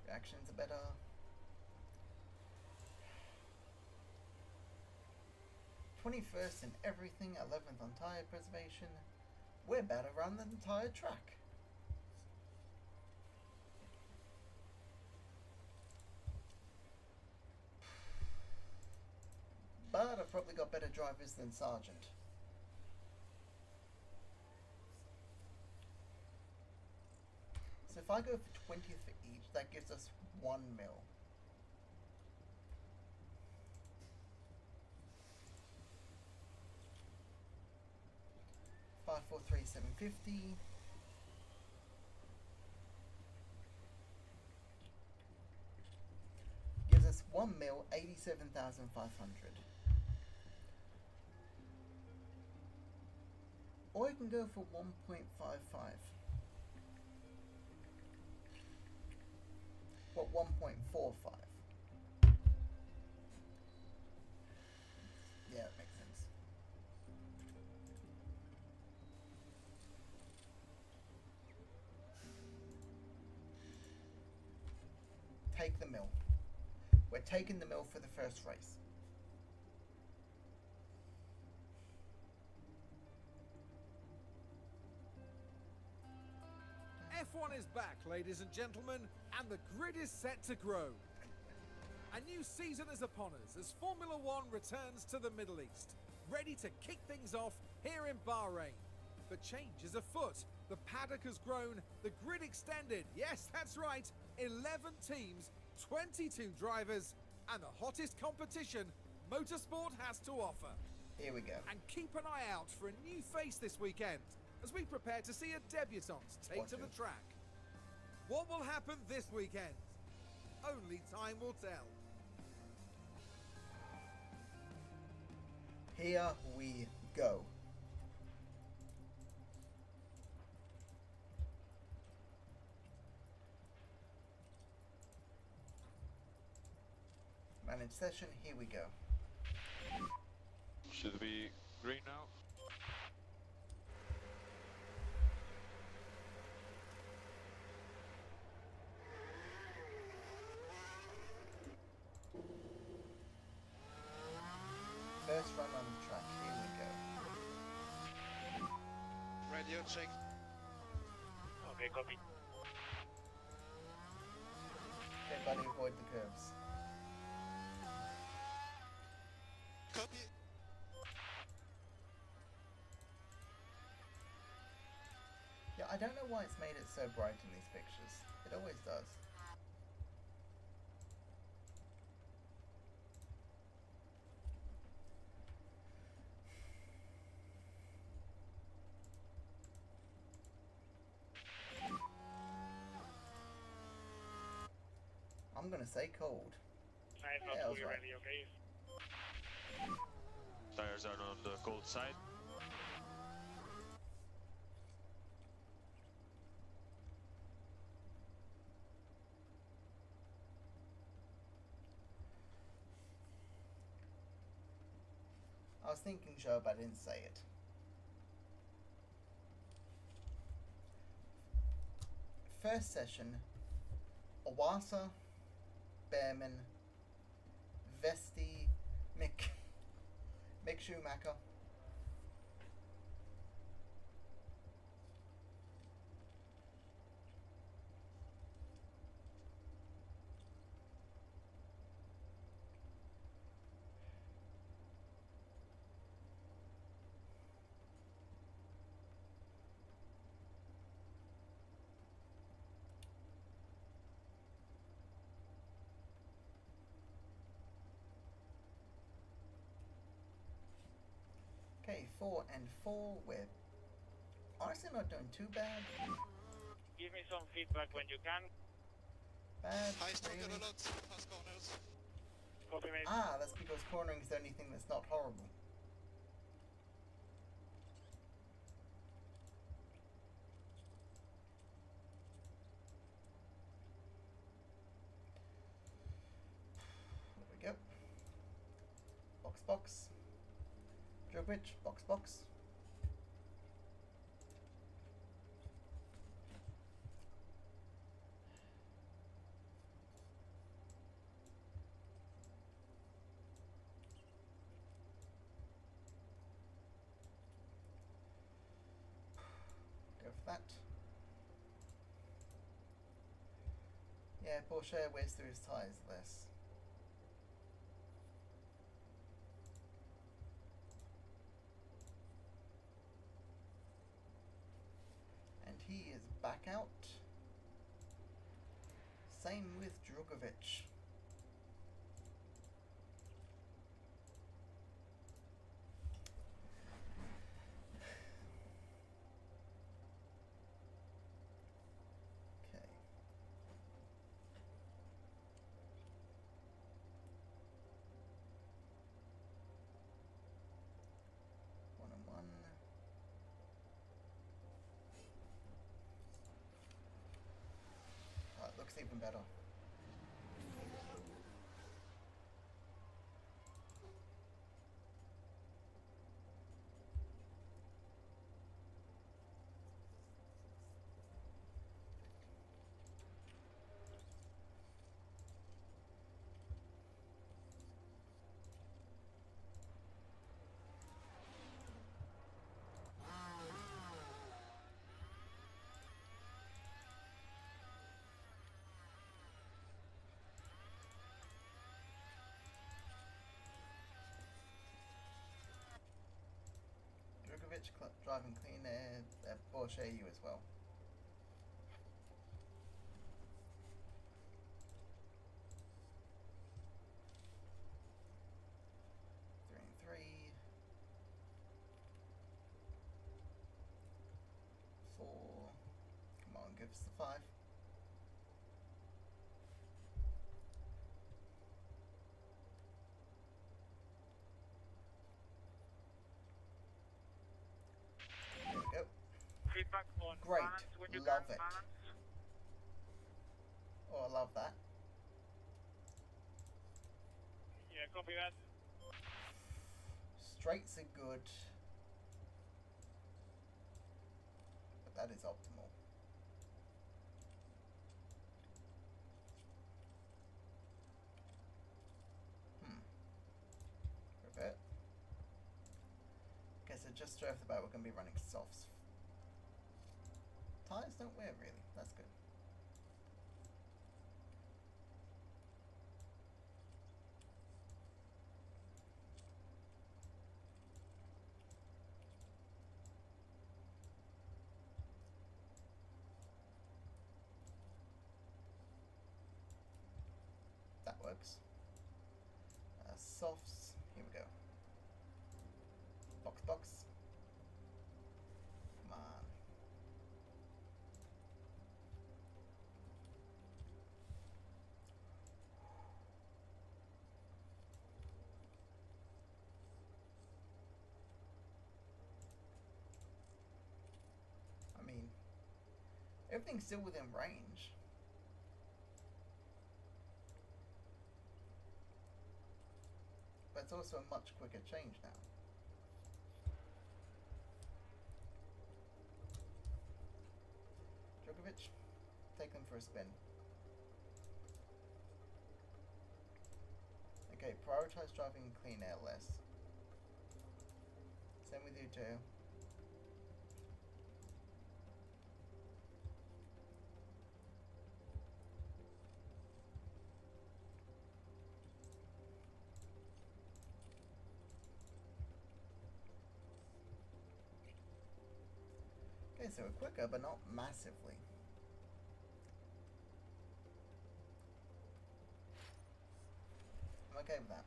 Reactions are better. '21st in everything, 11th on tire preservation. We're better run than the entire track. But I've probably got better drivers than Sargent. So if I go for 20th for each, that gives us 1 mil. $543,750. Gives us 1 mil, 87,500. Or you can go for 1.55. What, 1.45? Yeah, that makes sense. Take the mill. We're taking the mill for the first race. F1 is back, ladies and gentlemen, and the grid is set to grow. A new season is upon us as Formula One returns to the Middle East, ready to kick things off here in Bahrain. But change is afoot. The paddock has grown, the grid extended. Yes, that's right. 11 teams, 22 drivers, and the hottest competition motorsport has to offer. Here we go. And keep an eye out for a new face this weekend as we prepare to see a debutant take to the track. What will happen this weekend? Only time will tell. Here we go. Manage session, here we go. Should be green now. First run on the track, here we go. Radio check. Okay, copy. Okay, buddy, avoid the curves. Copy. Yeah, I don't know why it's made it so bright in these pictures. It always does. I'm gonna say cold. I'm Yeah, not I was fully right. ready, okay? Tires are on the cold side. I was thinking Joe, but I didn't say it. First session, Owasa, Behrman, Vesti, Mick Schumacher. Okay, 4 and 4. We're honestly not doing too bad. Give me some feedback when you can. Bad. High stock Really? alert. Pass corners. Copy, mate. Ah, that's because cornering is the only thing that's not horrible. There we go. Box, box. Djokovic, box, box. Go for that. Yeah, Porsche wears through his tyres less. And he is back out. Same with Drogovic. Okay. One and one. Oh, it looks even better. Drogovic driving clean at Porsche U as well. Three and three. 4. Come on, give us the 5. on Great. balance when you Love can. it. Balance. Oh, I love that. Yeah, copy that. Straights are good. But that is optimal. Revert. Okay, so just straight off the bat we're going to be running softs. Tyres don't wear really, that's good. That works. Softs, here we go. Box, box. Come on. I mean, everything's still within range. But it's also a much quicker change now. Djokovic, take them for a spin. Okay, prioritize driving clean air less. Same with you too. Okay, so we're quicker, but not massively. I'm okay with that.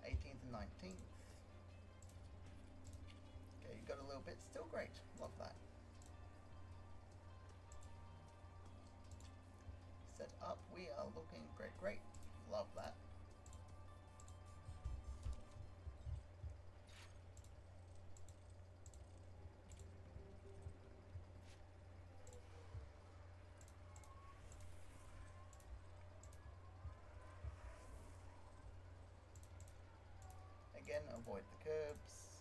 And 19th. Okay, you got a little bit. Still great. Love that. Set up. We are looking great. Great. Love that. Again, avoid the curbs.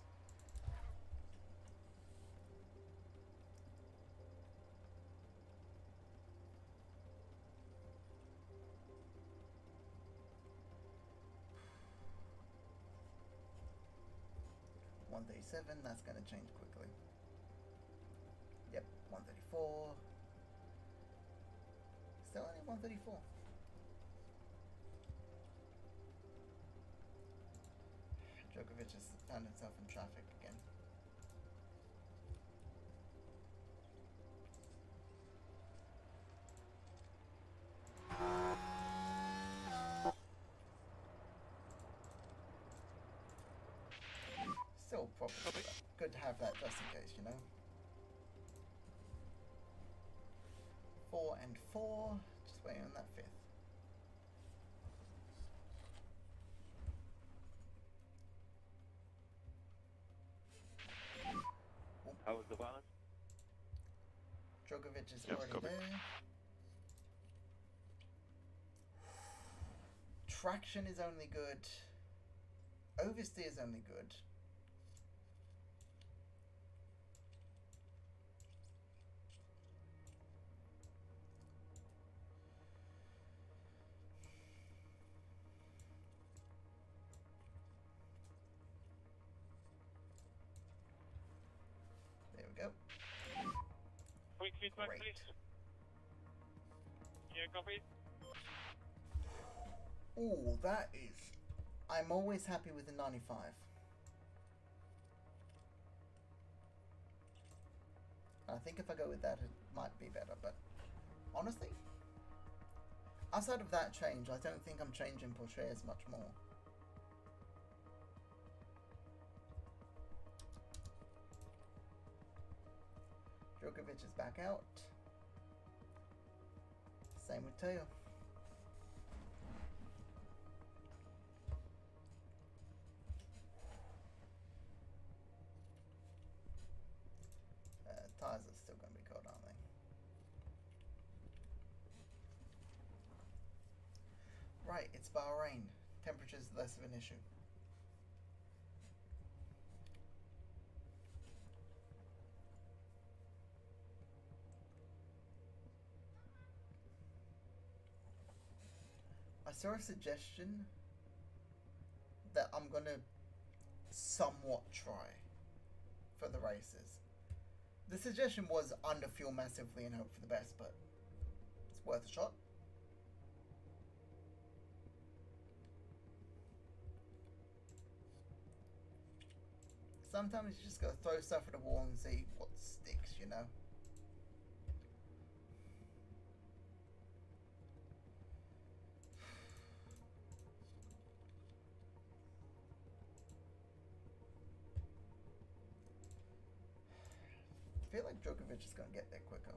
$137, that's going to change quickly. Yep, 134. Still only 134. Djokovic has found himself in traffic again. Still probably good to have that just in case, you know. 4 and 4, just waiting on that 5th. How was the balance? Djokovic is Yep, already copy. there. Traction is only good. Oversteer is only good. There we go. Quick feedback, Great. please. Yeah, copy. Ooh, that is... I'm always happy with the 95. I think if I go with that, it might be better, but honestly, outside of that change, I don't think I'm changing Porsche as much more. Djokovic is back out. Same with Teo. Tires are still going to be cold, aren't they? Right, it's Bahrain. Temperature's less of an issue. I saw a suggestion that I'm going to somewhat try for the races. The suggestion was underfuel massively and hope for the best, but it's worth a shot. Sometimes you just gotta throw stuff at the wall and see what sticks, you know? I feel like Djokovic is going to get there quicker.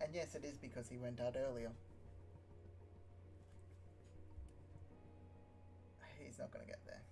And yes, it is because he went out earlier. He's not going to get there.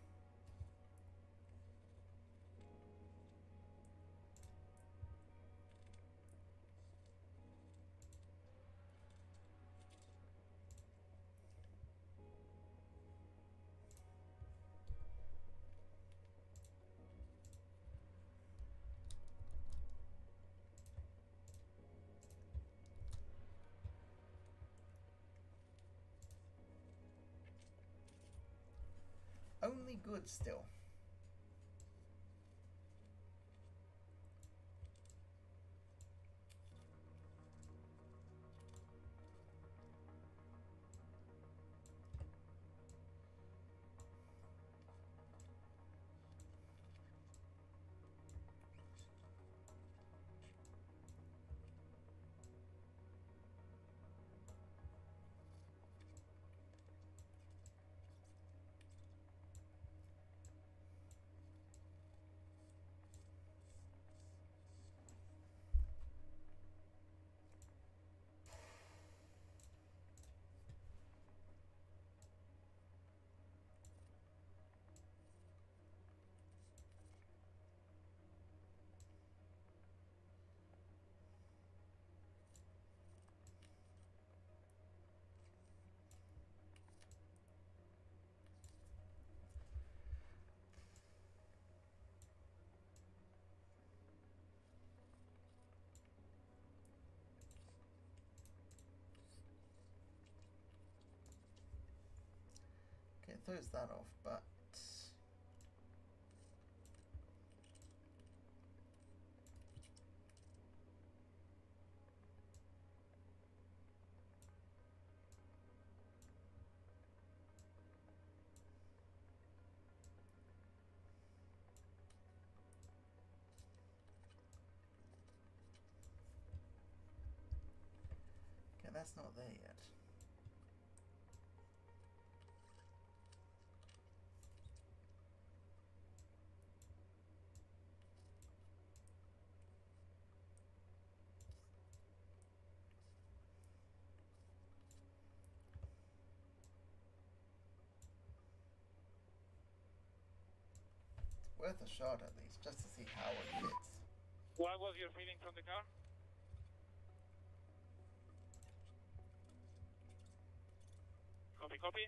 Only good still. Okay, it throws that off, but okay, that's not there yet. Worth a shot at least, just to see how it fits. What was your feeling from the car? Copy, copy.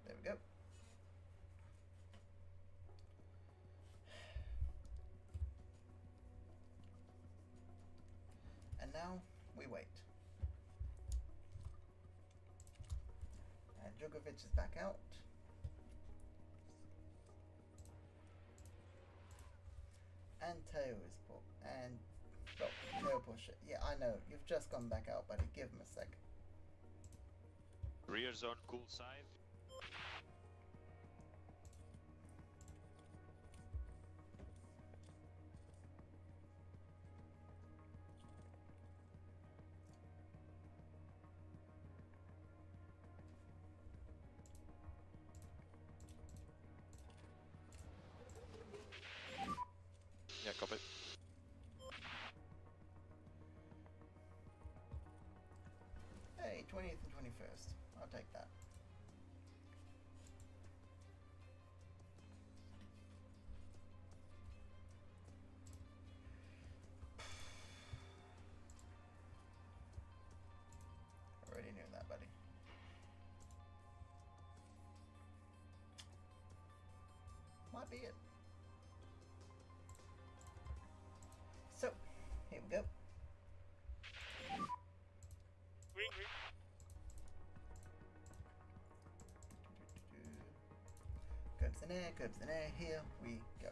There we go. And now we wait. And Djokovic is back out. And Teo is pulled. And Teo push it. Yeah, I know. You've just gone back out, buddy. Give him a sec. Rear zone, cool side. 20th and 21st. I'll take that. Already knew that, buddy. Might be it. So, here we go. Green, green. Curbs in air, here we go.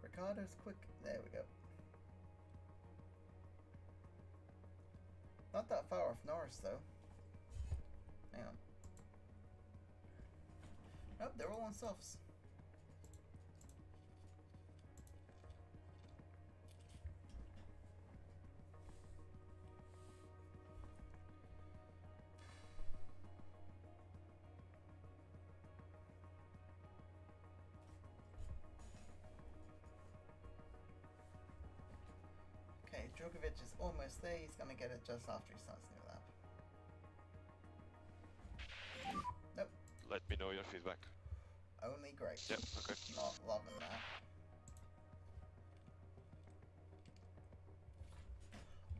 Ricardo's quick, there we go. Not that far off Norris though. Hang on. Nope, they're all on softs. Okay, Djokovic is almost there. He's gonna get it just after he starts the new lap. Nope. Let me know your feedback. Only great. Yep, okay. Not loving that.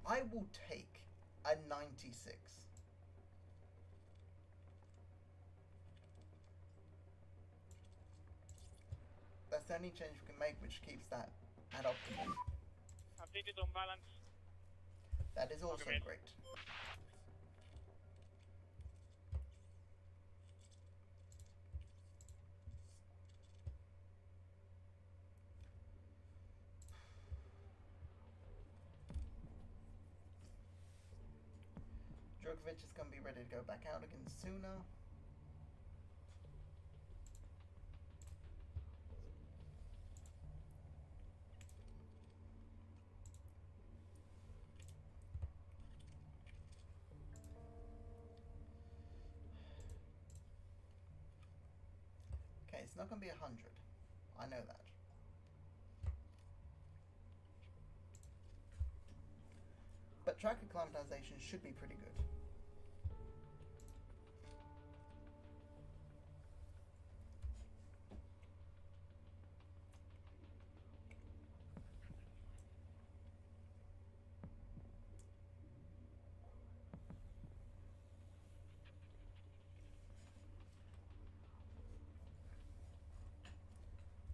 I will take a 96. That's the only change we can make which keeps that at optimal. Updated on balance. That is also Okay. great. Djokovic is going to be ready to go back out again sooner. Okay, it's not going to be 100. I know that. But track acclimatization should be pretty good.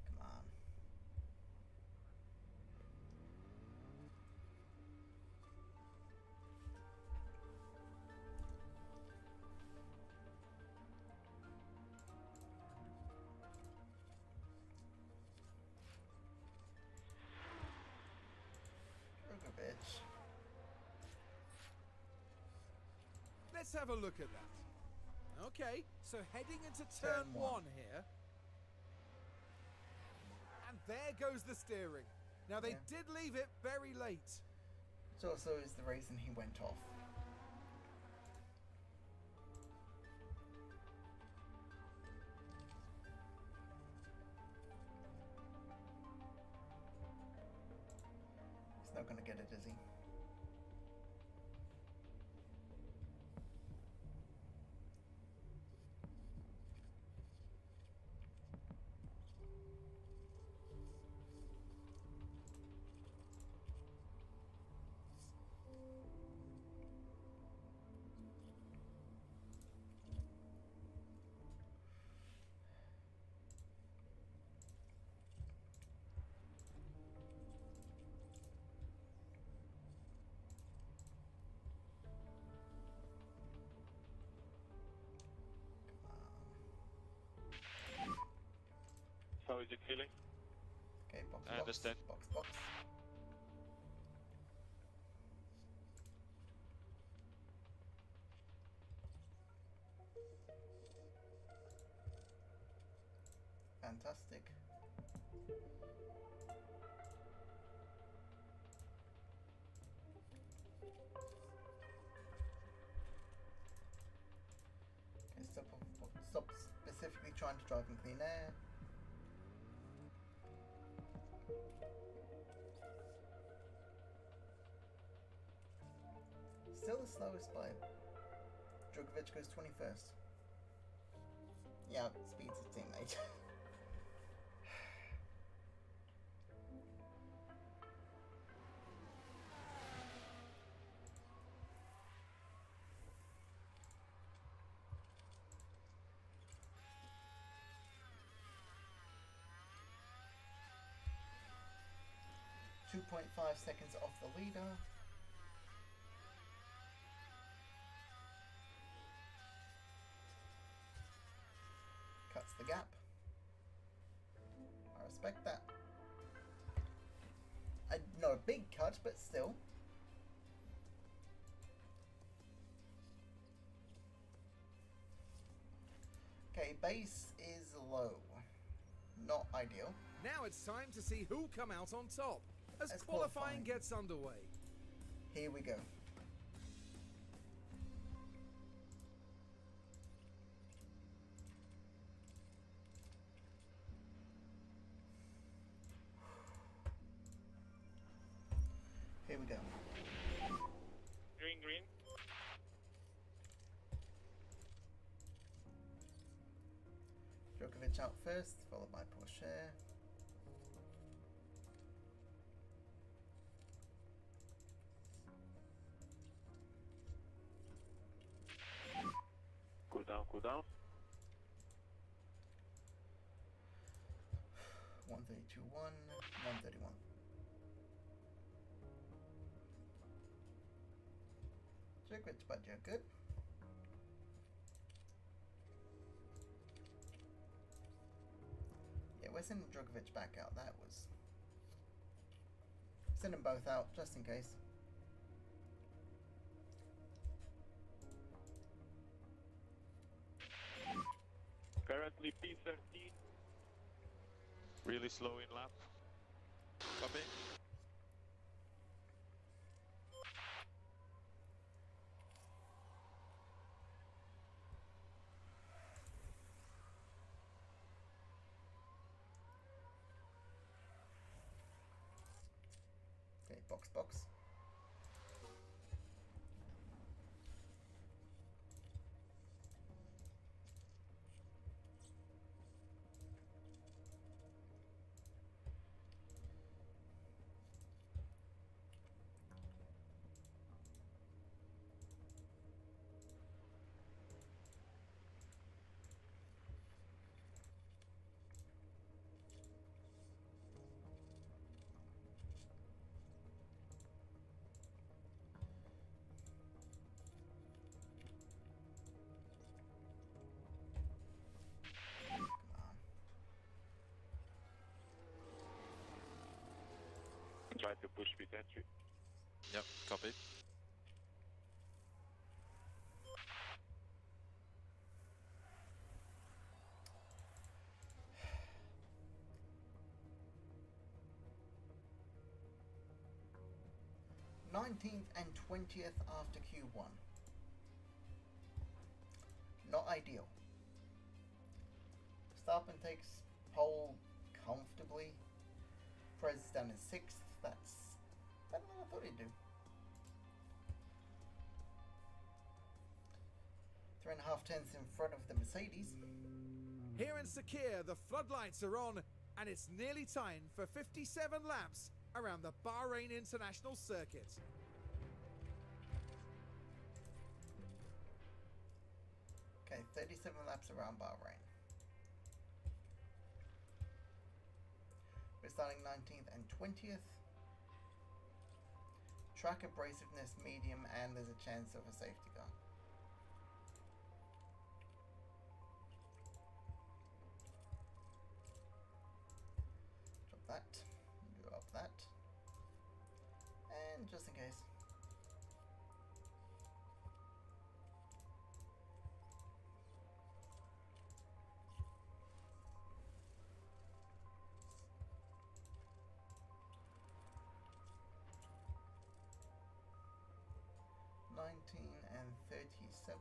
Come on. Djokovic. Let's have a look at that. Okay, so heading into turn Turn one. one here. And there goes the steering. Now they Yeah. did leave it very late. It also is the reason he went off. He's not going to get it, is he? How is it feeling? Okay, box, I understand. box. Fantastic. Okay, stop specifically trying to drive in clean air. still the slowest by. Djokovic goes 21st. Yeah, speed's his teammate. 2.5 seconds off the leader. Cuts the gap. I respect that. Not a big cut, but still. Okay, base is low. Not ideal. Now it's time to see who'll come out on top as That's qualifying qualifying. gets underway. Here we go. Here we go. Green, green. Djokovic out first, followed by Porsche. Cool down, cool down. 132.1, 131. Djokovic, but you're good. Yeah, we're sending Djokovic back out. That was... Send them both out, just in case. Currently P13. Really slow in lap. Copy. Okay, box, box. Come on. Try to push pit entry. Yep, copy. Nineteenth and 20th after Q1. Not ideal. Verstappen takes pole comfortably. Perez is down in 6th. That's better than I thought he'd do. 3.5 tenths in front of the Mercedes. Here in Sakir, the floodlights are on, and it's nearly time for 57 laps around the Bahrain International Circuit. Okay, 37 laps around Bahrain. We're starting 19th and 20th. Track abrasiveness medium, and there's a chance of a safety car. Drop that, drop that, and just in case. And 37.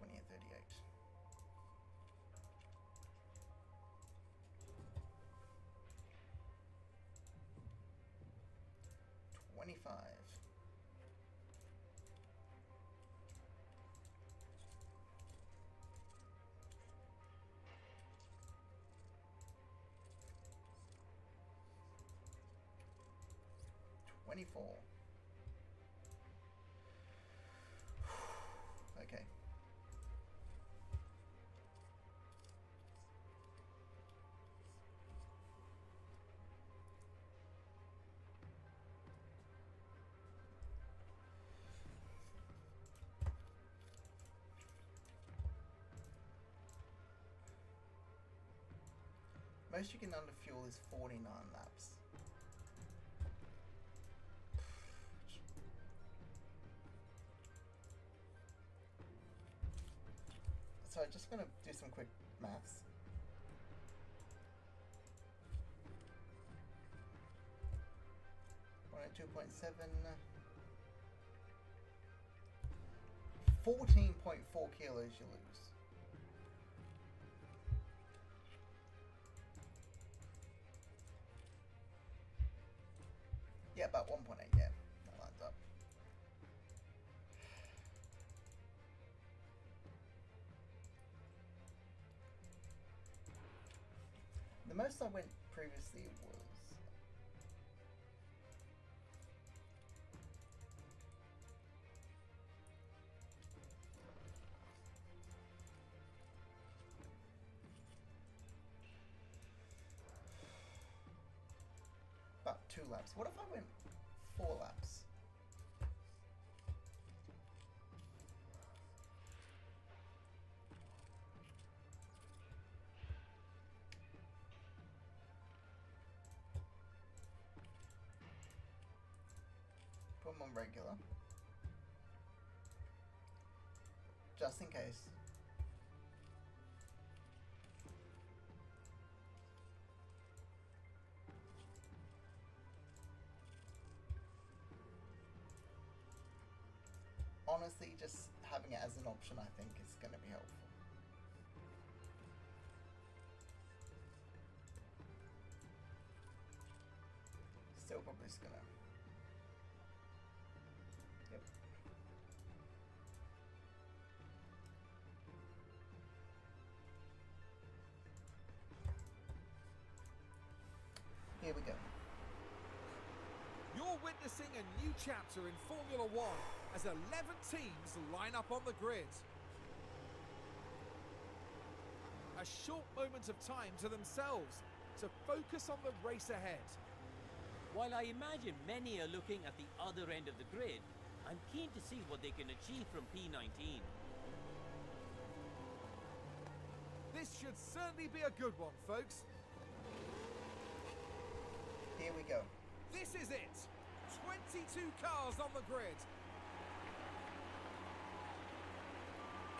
And 38. 25. $24. Okay. Most you can underfuel is 49 laps. So I'm just gonna do some quick maths. One at 2.7. 14.4 kilos you lose. Yeah, about 1.8, yeah. That lines up. The most I went previously was... about 2 laps. What if I went 4 laps? Put them on regular. Just in case. Honestly, just having it as an option I think is going to be helpful. Still probably just gonna... Yep. Here we go. You're witnessing a new chapter in Formula One as 11 teams line up on the grid. A short moment of time to themselves to focus on the race ahead. While I imagine many are looking at the other end of the grid, I'm keen to see what they can achieve from P19. This should certainly be a good one, folks. Here we go. This is it. 22 cars on the grid.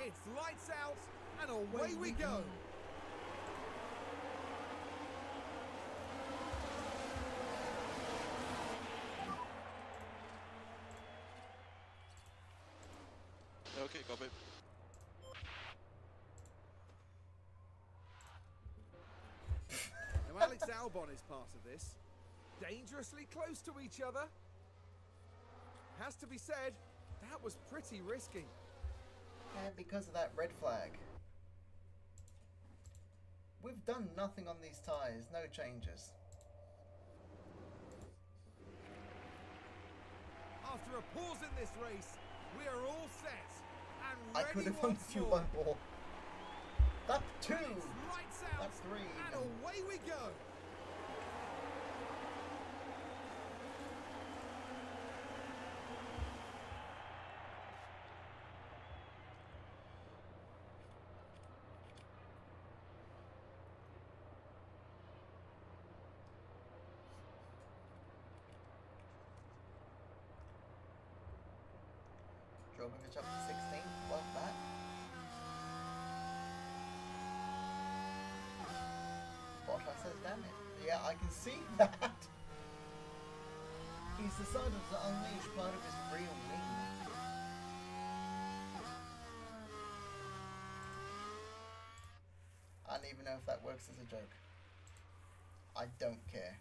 It's lights out and away we go. Okay, copy. Now Alex Albon is part of this. Dangerously close to each other. Has to be said, that was pretty risky. And because of that red flag. We've done nothing on these tyres, no changes. After a pause in this race, we are all set and I ready could have once underfueled more. by more. Lap 2! It's lights out Lap 3 and even. away we go. Drogovic up to 16th, love that. Bottas says damn it. Yeah, I can see that. He's decided to unleash part of his real me. I don't even know if that works as a joke. I don't care.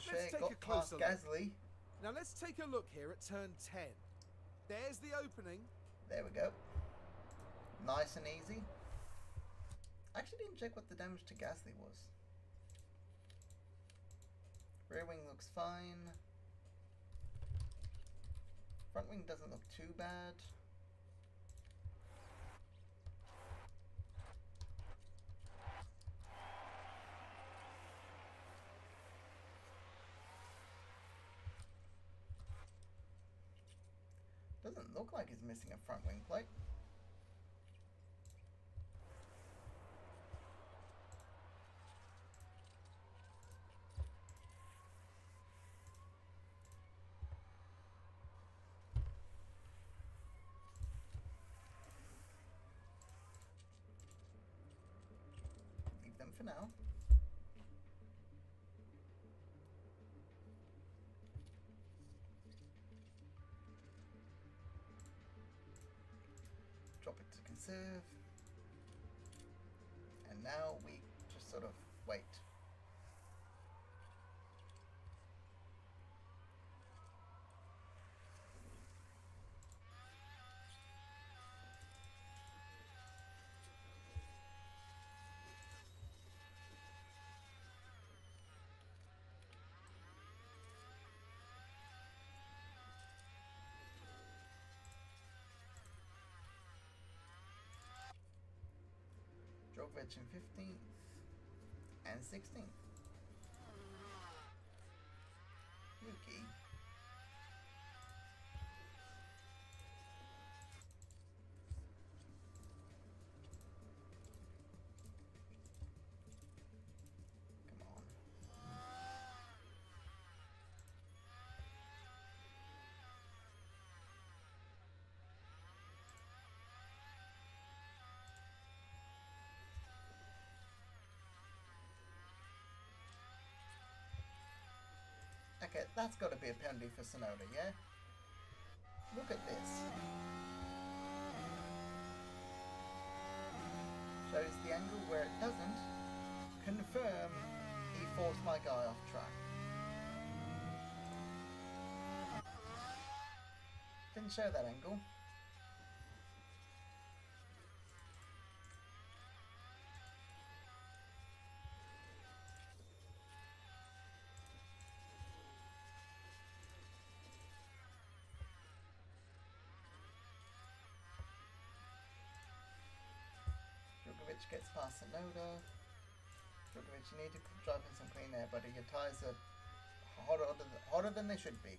Porsche Let's take got a past closer look. Gasly. Now let's take a look here at turn 10. There's the opening. There we go. Nice and easy. I actually didn't check what the damage to Gasly was. Rear wing looks fine. Front wing doesn't look too bad. Doesn't look like he's missing a front wing plate. Leave them for now. Drop it to conserve. And now we just sort of wait. Djokovic in 15th and 16th. Yuki. Come on. Okay, that's got to be a penalty for Sonoda, yeah? Look at this. Shows the angle where it doesn't. Confirm he forced my guy off track. Didn't show that angle. Djokovic gets past Sonoda. Djokovic, you need to drive in some clean air, buddy. Your tyres are hotter than they should be.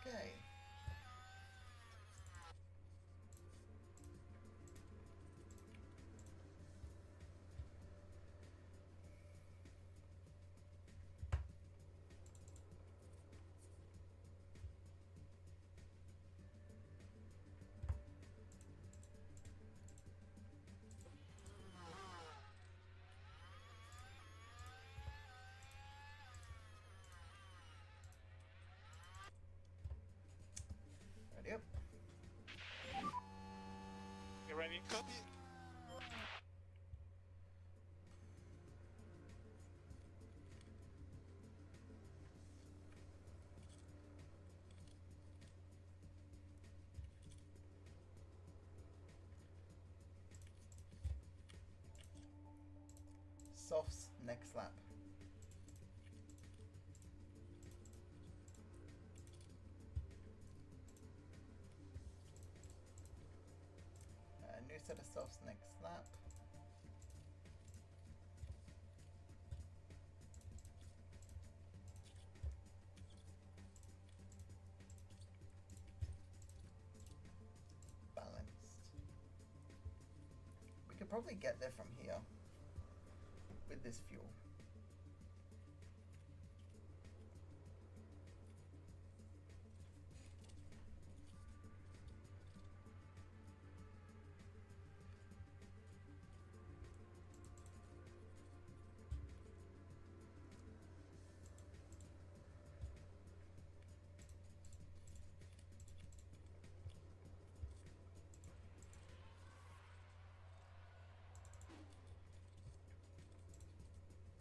Okay. Ready up. You ready? Copy. Softs next lap. New set of softs next lap. Balance. probably get there from here with this fuel.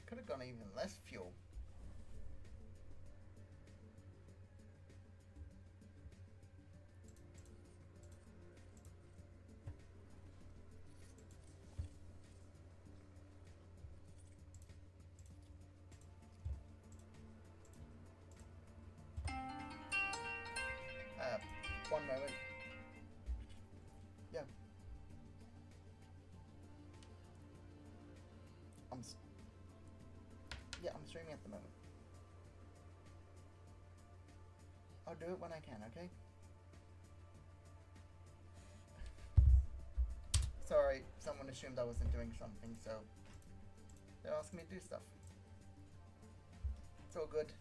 Could have gone even less fuel. One moment. Yeah. I'm streaming at the moment. I'll do it when I can, okay? Sorry, someone assumed I wasn't doing something, so they asked me to do stuff. It's all good.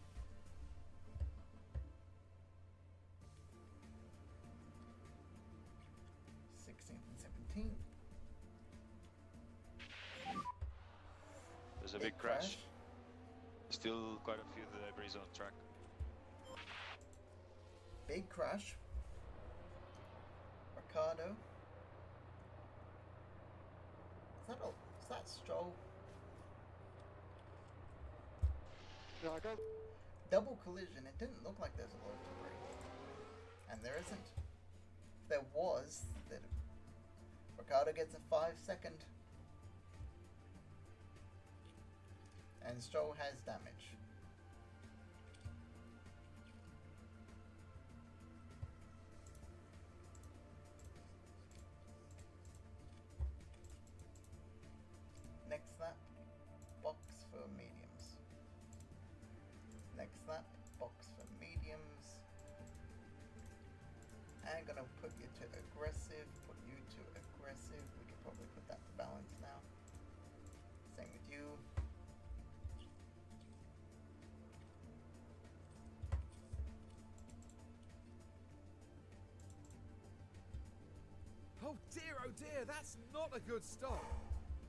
There's a big crash. Still quite a few debris on track. Big crash. Ricardo. Is that Stroll? Yeah, I got. Double collision. It didn't look like there's a lot of debris. And there isn't. If there was, then Ricardo gets a 5-second. And Stroll has damage. Next lap, box for mediums. Next lap, box for mediums. I'm gonna put you to aggressive, put you to aggressive. We could probably put that to balance now. Same with you. Oh dear, that's not a good stop.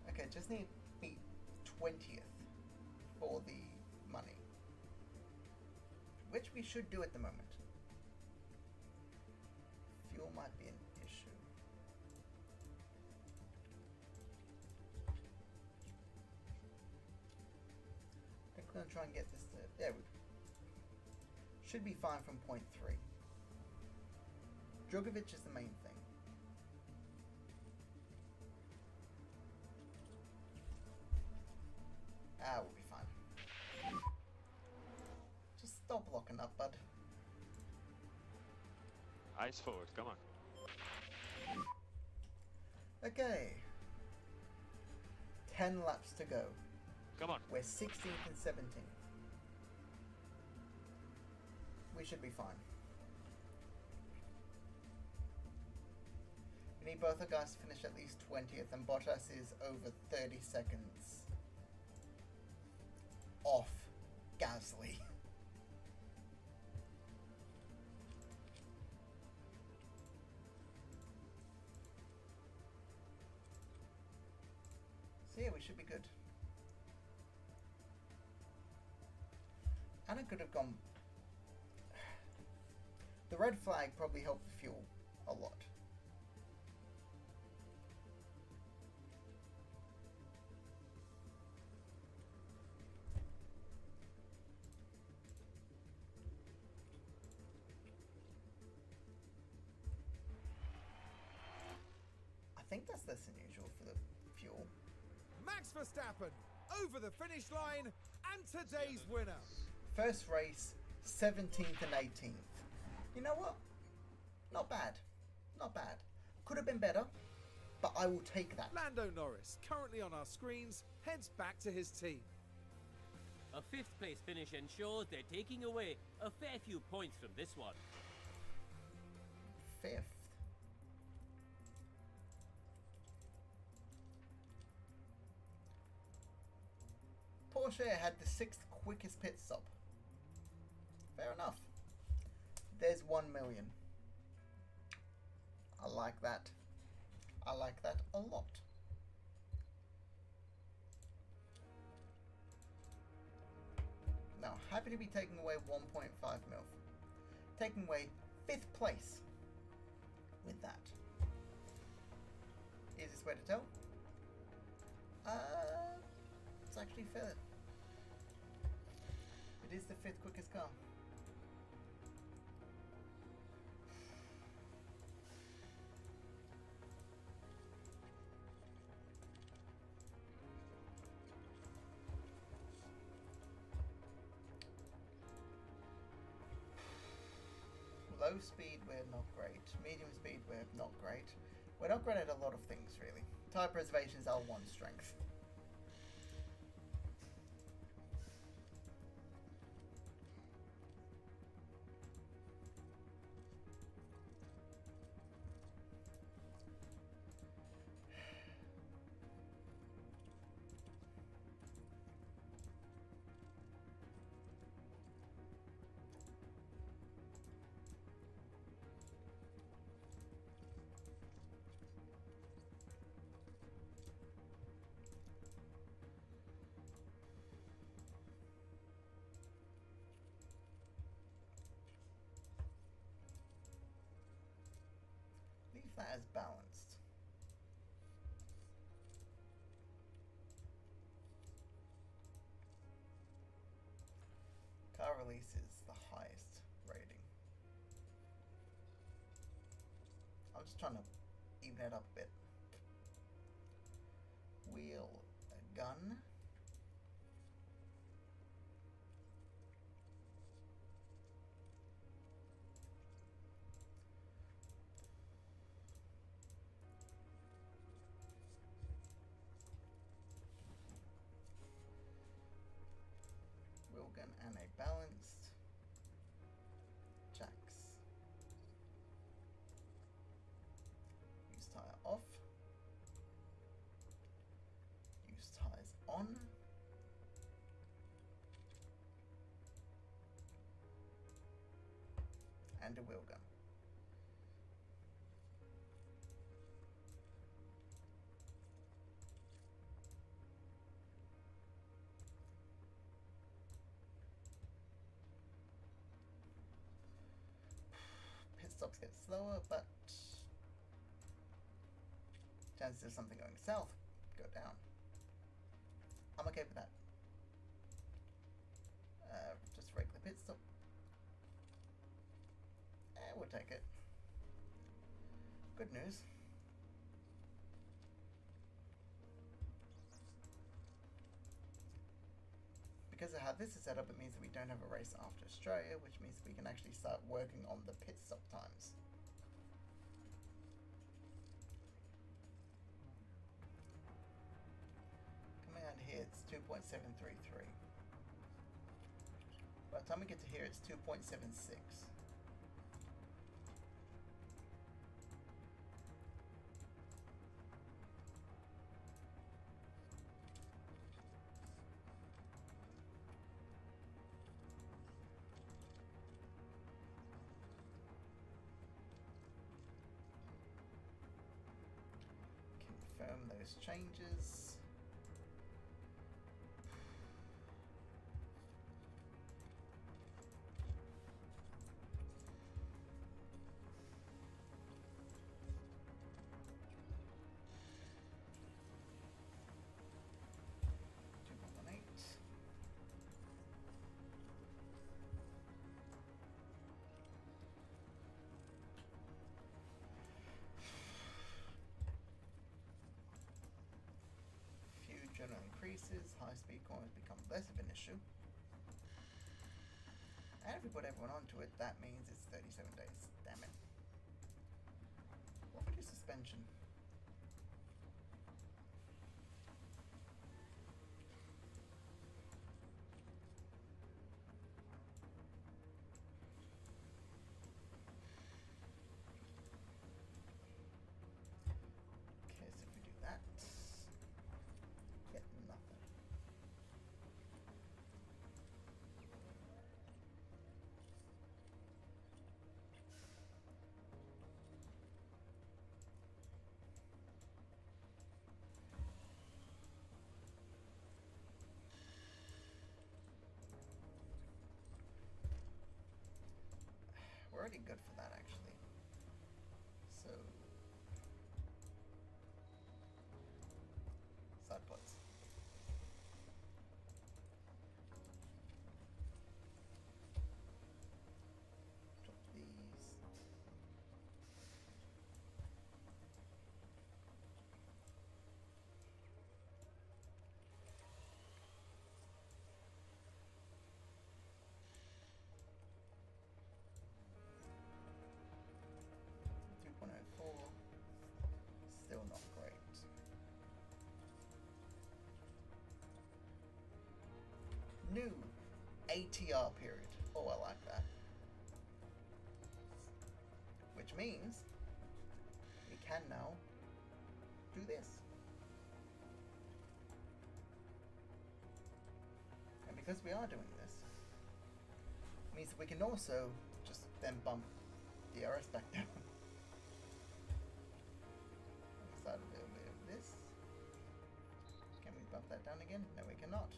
Okay, just need to beat 20th for the money. Which we should do at the moment. Fuel might be an issue. I think we're going to try and get this to... There we go. Should be fine from point 3. Drogovic is the main thing. We'll be fine. Just stop locking up, bud. Eyes forward, come on. Okay. 10 laps to go. Come on. We're 16th and 17th. We should be fine. We need both our guys to finish at least 20th, and Bottas is over 30 seconds off Gasly. So yeah, we should be good. And I could have gone... The red flag probably helped the fuel a lot. I think that's less than usual for the fuel. Max Verstappen over the finish line and today's winner. First race, 17th and 18th. You know what? Not bad. Not bad. Could have been better, but I will take that. Lando Norris, currently on our screens, heads back to his team. A 5th place finish ensures they're taking away a fair few points from this one. 5th. Porsche had the 6th quickest pit stop. Fair enough. There's 1 million. I like that. I like that a lot. Now, happy to be taking away 1.5 mil. Taking away 5th place with that. Easiest way to tell? It's actually fair. It is the 5th quickest car. Low speed, we're not great. Medium speed, we're not great. We're not great at a lot of things, really. Tire preservation is our one strength. That as balanced. Car release is the highest rating. I'm just trying to even it up a bit. Wheel, a gun. Gun and a balanced jacks. Use tire off. Use tires on. And a wheel gun. Stops get slower, but chances of something going south go down. I'm okay with that. Just regular pit stop. We'll take it. Good news. Because of how this is set up, it means that we don't have a race after Australia, which means we can actually start working on the pit stop times. Coming out here, it's 2.733. By the time we get to here, it's 2.76. Confirm those changes. General increases, high-speed corners become less of an issue. And if we put everyone onto it, that means it's 37 days. Damn it. What would do suspension? Okay, so if we do that, get nothing. already good for that, actually. So, side plots. Drop these. Still not great. New ATR period. Oh, I like that. Which means we can now do this. And because we are doing this, it means that we can also just then bump the RS back down. Start a little bit of this. Can we bump that down again? No, we cannot.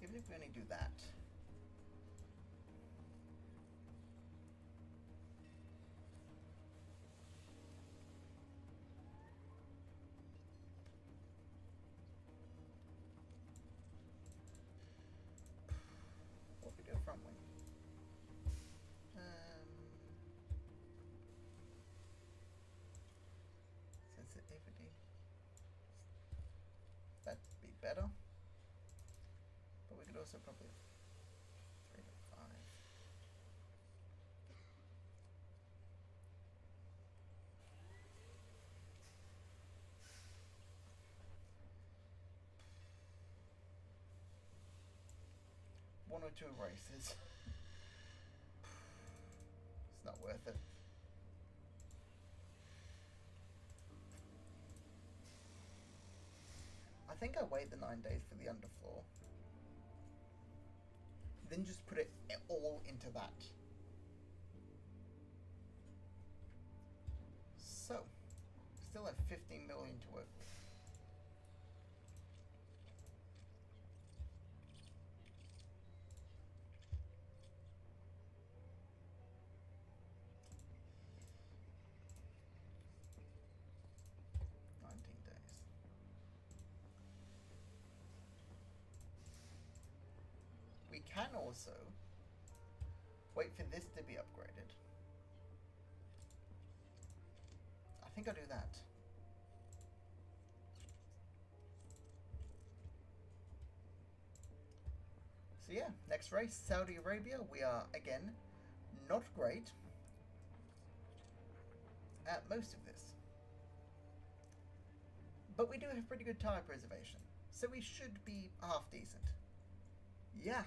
Even if we only do that. What if we do a front wing? Sensitivity. That'd be better. But we could also probably 3 to 5. One or two races. It's not worth it. I think I wait the 9 days for the underfloor. Then just put it all into that. So, still have 15 million to work with. We can also wait for this to be upgraded. I think I'll do that. So yeah, next race, Saudi Arabia. We are, again, not great at most of this. But we do have pretty good tyre preservation, so we should be half decent. Yeah.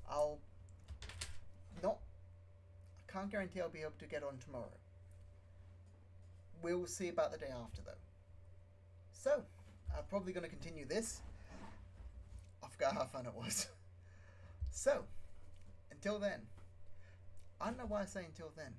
I can't guarantee I'll be able to get on tomorrow. We'll see about the day after, though. So, I'm probably going to continue this. I forgot how fun it was. So, until then. I don't know why I say until then.